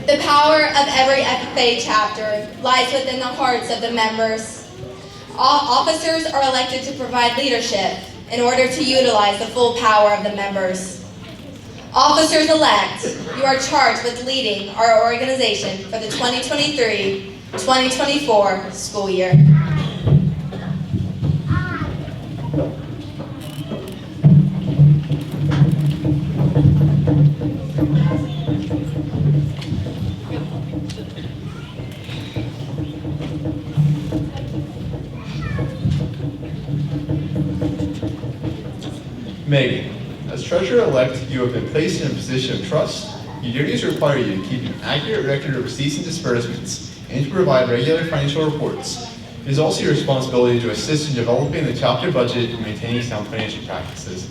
Speaker 1: The power of every FFA chapter lies within the hearts of the members. All officers are elected to provide leadership in order to utilize the full power of the members. Officers-elect, you are charged with leading our organization for the 2023-2024 school year.
Speaker 4: Megan, as treasurer-elect, you have been placed in a position of trust. Your duties require you to keep an accurate record of receipts and disbursements and to provide regular financial reports. It is also your responsibility to assist in developing the chapter budget and maintaining sound financial practices.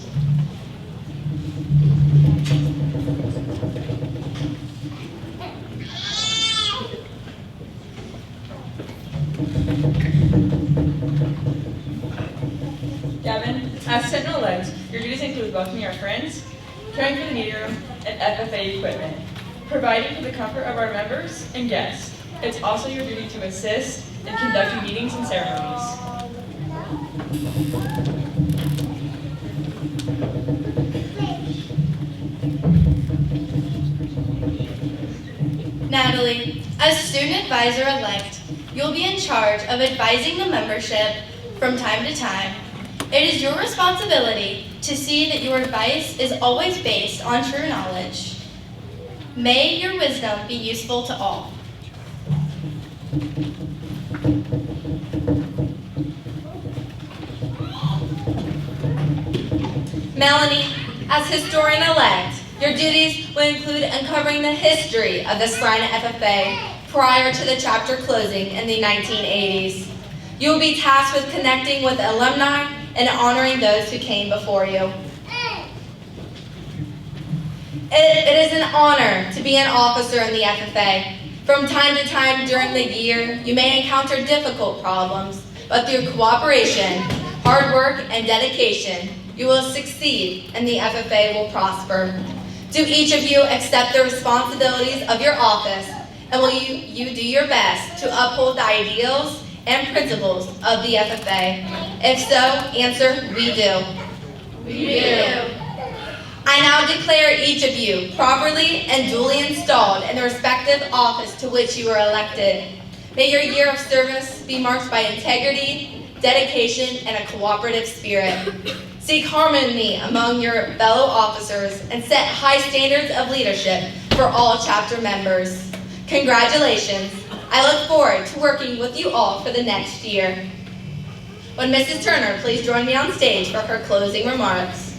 Speaker 3: Gavin, as Sentinel-elect, your duties include welcoming our friends, caring for the meeting room, and FFA equipment, providing for the comfort of our members and guests. It's also your duty to assist in conducting meetings and ceremonies.
Speaker 5: Natalie, as student advisor-elect, you'll be in charge of advising the membership from time to time. It is your responsibility to see that your advice is always based on true knowledge. May your wisdom be useful to all.
Speaker 1: Melanie, as historian-elect, your duties will include uncovering the history of the Celina FFA prior to the chapter closing in the 1980s. You will be tasked with connecting with alumni and honoring those who came before you. It is an honor to be an officer in the FFA. From time to time during the year, you may encounter difficult problems, but through cooperation, hard work, and dedication, you will succeed and the FFA will prosper. Do each of you accept the responsibilities of your office, and will you do your best to uphold the ideals and principles of the FFA? If so, answer, we do.
Speaker 5: We do.
Speaker 1: I now declare each of you properly and duly installed in the respective office to which you are elected. May your year of service be marked by integrity, dedication, and a cooperative spirit. Seek harmony among your fellow officers and set high standards of leadership for all chapter members. Congratulations. I look forward to working with you all for the next year. Would Mrs. Turner please join me on stage for her closing remarks?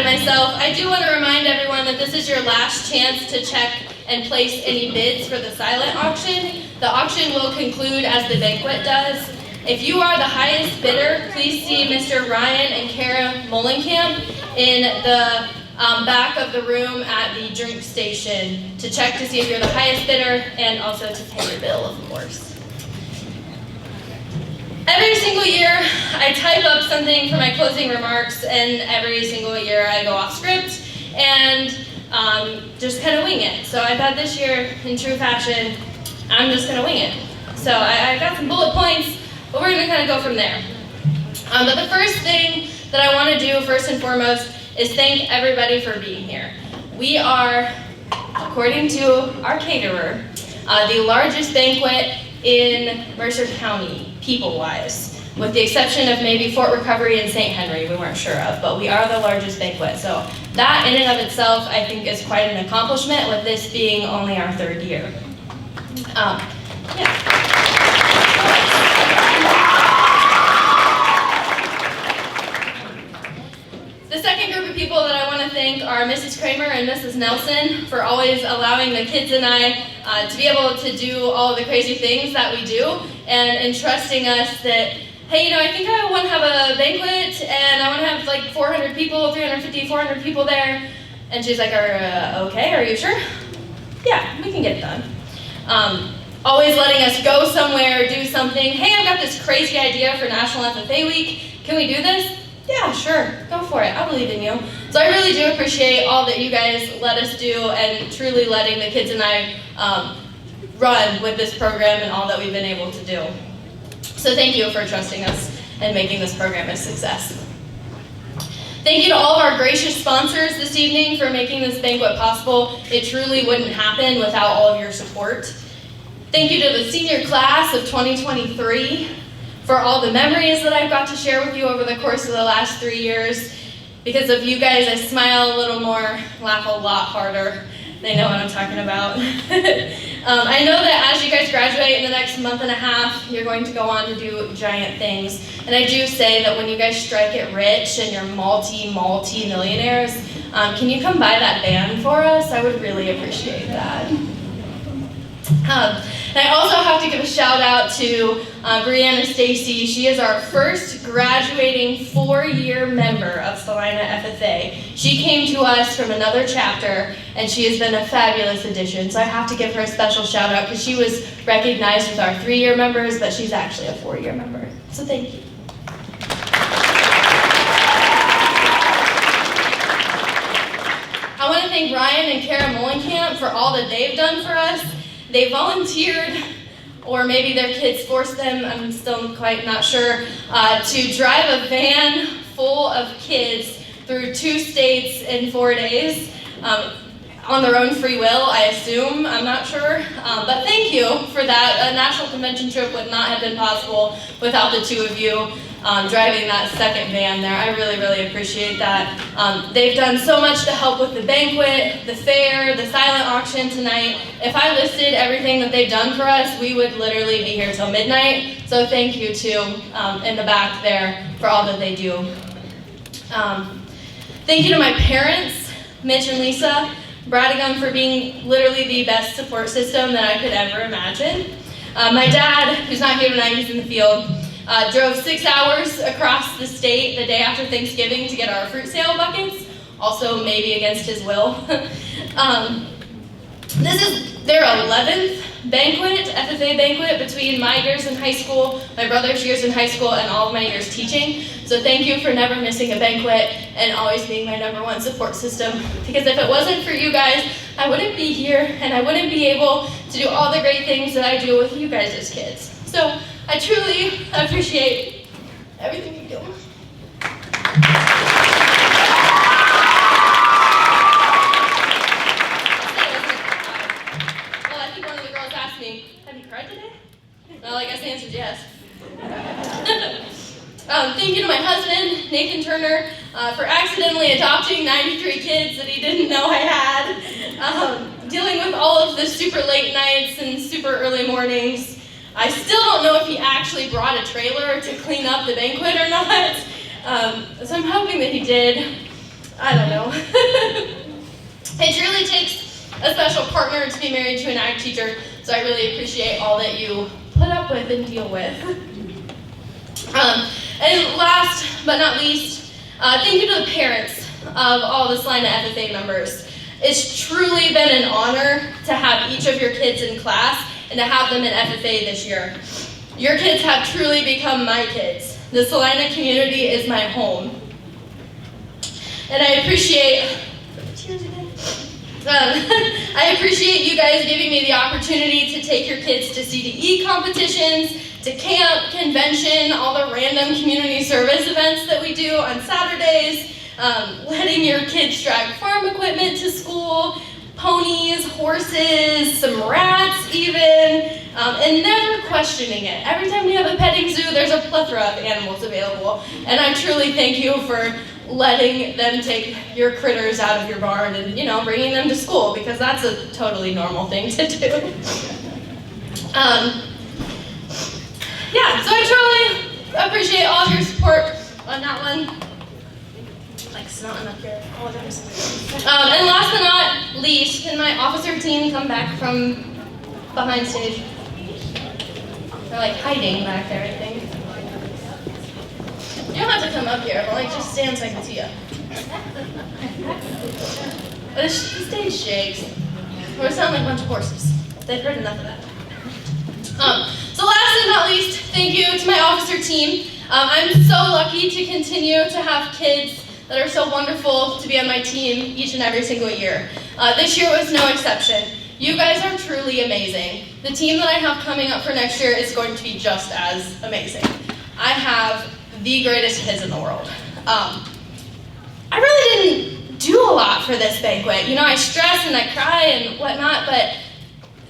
Speaker 1: myself, I do want to remind everyone that this is your last chance to check and place any bids for the silent auction. The auction will conclude as the banquet does. If you are the highest bidder, please see Mr. Ryan and Kara Molenkamp in the back of the room at the drink station to check to see if you're the highest bidder and also to pay your bill, of course. Every single year, I type up something for my closing remarks, and every single year I go off script and just kind of wing it. So I thought this year, in true fashion, I'm just going to wing it. So I got some bullet points, but we're going to kind of go from there. But the first thing that I want to do, first and foremost, is thank everybody for being here. We are, according to our caterer, the largest banquet in Mercer County, people-wise, with the exception of maybe Fort Recovery and St. Henry, we weren't sure of, but we are the largest banquet. So that in and of itself, I think, is quite an accomplishment, with this being only our third year. The second group of people that I want to thank are Mrs. Kramer and Mrs. Nelson for always allowing the kids and I to be able to do all of the crazy things that we do, and entrusting us that, hey, I think I want to have a banquet and I want to have like 400 people, 350, 400 people there. And she's like, okay, are you sure? Yeah, we can get it done. Always letting us go somewhere, do something. Hey, I've got this crazy idea for National FFA Week. Can we do this? Yeah, sure, go for it. I believe in you. So I really do appreciate all that you guys let us do, and truly letting the kids and I run with this program and all that we've been able to do. So thank you for trusting us and making this program a success. Thank you to all of our gracious sponsors this evening for making this banquet possible. It truly wouldn't happen without all of your support. Thank you to the senior class of 2023 for all the memories that I've got to share with you over the course of the last 3 years. Because of you guys, I smile a little more, laugh a lot harder. They know what I'm talking about. I know that as you guys graduate in the next month and a half, you're going to go on to do giant things. And I do say that when you guys strike it rich and you're multi-millionaires, can you come by that band for us? I would really appreciate that. And I also have to give a shout out to Brianna Stacy. She is our first graduating 4-year member of Celina FFA. She came to us from another chapter, and she has been a fabulous addition. So I have to give her a special shout out because she was recognized with our 3-year members, but she's actually a 4-year member. So thank you. I want to thank Ryan and Kara Molenkamp for all that they've done for us. They volunteered, or maybe their kids forced them, I'm still quite not sure, to drive a van full of kids through 2 states in 4 days, on their own free will, I assume, I'm not sure. But thank you for that. A national convention trip would not have been possible without the 2 of you driving that second van there. I really, really appreciate that. They've done so much to help with the banquet, the fair, the silent auction tonight. If I listed everything that they've done for us, we would literally be here till midnight. So thank you too, in the back there, for all that they do. Thank you to my parents, Mitch and Lisa Bradigam, for being literally the best support system that I could ever imagine. My dad, who's not here tonight, he's in the field, drove 6 hours across the state the day after Thanksgiving to get our fruit sale buckets, also maybe against his will. This is their 11th banquet, FFA banquet, between my years in high school, my brother's years in high school, and all of my years teaching. So thank you for never missing a banquet and always being my -- support system. Because if it wasn't for you guys, I wouldn't be here, and I wouldn't be able to do all the great things that I do with you guys as kids. So I truly appreciate everything you do. Well, I think one of the girls asked me, have you cried today? Well, I guess the answer is yes. Thank you to my husband, Nathan Turner, for accidentally adopting 93 kids that he didn't know I had. Dealing with all of the super late nights and super early mornings. I still don't know if he actually brought a trailer to clean up the banquet or not, so I'm hoping that he did. I don't know. It truly takes a special partner to be married to an ag teacher, so I really appreciate all that you put up with and deal with. And last but not least, thank you to the parents of all the Celina FFA members. It's truly been an honor to have each of your kids in class and to have them in FFA this year. Your kids have truly become my kids. The Celina community is my home. And I appreciate I appreciate you guys giving me the opportunity to take your kids to CDE competitions, to camp, convention, all the random community service events that we do on Saturdays, letting your kids drag farm equipment to school, ponies, horses, some rats even, and never questioning it. Every time we have a petting zoo, there's a plethora of animals available, and I truly thank you for letting them take your critters out of your barn and, bringing them to school, because that's a totally normal thing to do. Yeah, so I truly appreciate all of your support on that one. Like snotting up here, apologize. And last but not least, can my officer team come back from behind stage? They're like hiding back there, I think. You don't have to come up here, but just stand so I can see you. But the stage shakes. Or it sounds like a bunch of horses. They've heard enough of that. So last but not least, thank you to my officer team. I'm so lucky to continue to have kids that are so wonderful to be on my team each and every single year. This year was no exception. You guys are truly amazing. The team that I have coming up for next year is going to be just as amazing. I have the greatest kids in the world. I really didn't do a lot for this banquet. I stress and I cry and whatnot, but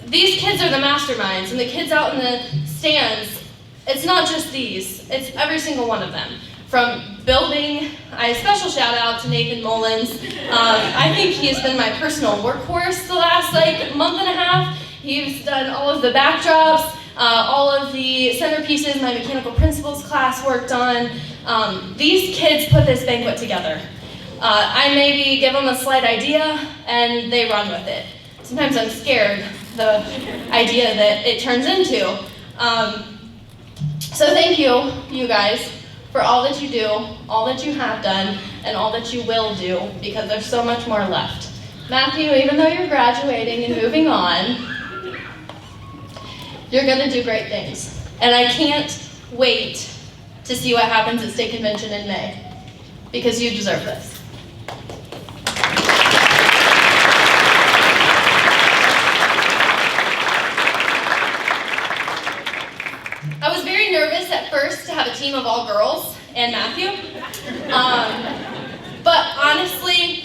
Speaker 1: these kids are the masterminds, and the kids out in the stands, it's not just these, it's every single one of them. From building, a special shout out to Nathan Mullins. I think he has been my personal workhorse the last month and a half. He's done all of the backdrops, all of the centerpieces my mechanical principles class worked on. These kids put this banquet together. I maybe give them a slight idea and they run with it. Sometimes I'm scared the idea that it turns into. So thank you, you guys, for all that you do, all that you have done, and all that you will do, because there's so much more left. Matthew, even though you're graduating and moving on, you're going to do great things. And I can't wait to see what happens at State Convention in May, because you deserve this. I was very nervous at first to have a team of all girls and Matthew. But honestly,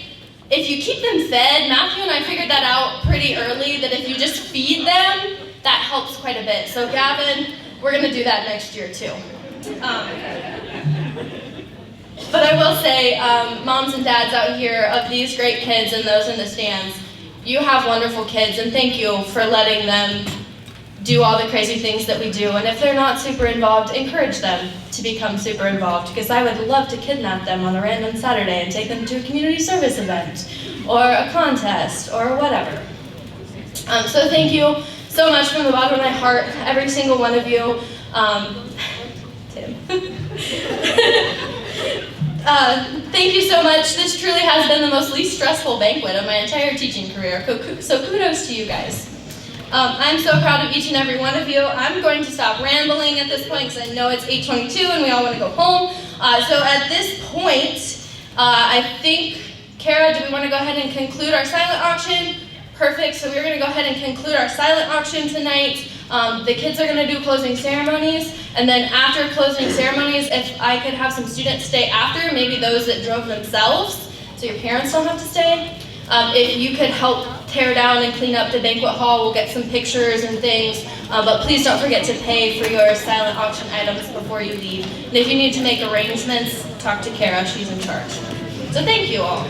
Speaker 1: if you keep them fed, Matthew and I figured that out pretty early, that if you just feed them, that helps quite a bit. So Gavin, we're going to do that next year too. But I will say, moms and dads out here of these great kids and those in the stands, you have wonderful kids, and thank you for letting them do all the crazy things that we do. And if they're not super involved, encourage them to become super involved, because I would love to kidnap them on a random Saturday and take them to a community service event or a contest or whatever. So thank you so much from the bottom of my heart, every single one of you. Tim. Thank you so much. This truly has been the most least stressful banquet of my entire teaching career, so kudos to you guys. I'm so proud of each and every one of you. I'm going to stop rambling at this point because I know it's 8:22 and we all want to go home. So at this point, I think, Kara, do we want to go ahead and conclude our silent auction? Perfect, so we're going to go ahead and conclude our silent auction tonight. The kids are going to do closing ceremonies, and then after closing ceremonies, if I could have some students stay after, maybe those that drove themselves, so your parents don't have to stay. If you could help tear down and clean up the banquet hall, we'll get some pictures and things, but please don't forget to pay for your silent auction items before you leave. And if you need to make arrangements, talk to Kara, she's in charge. So thank you all.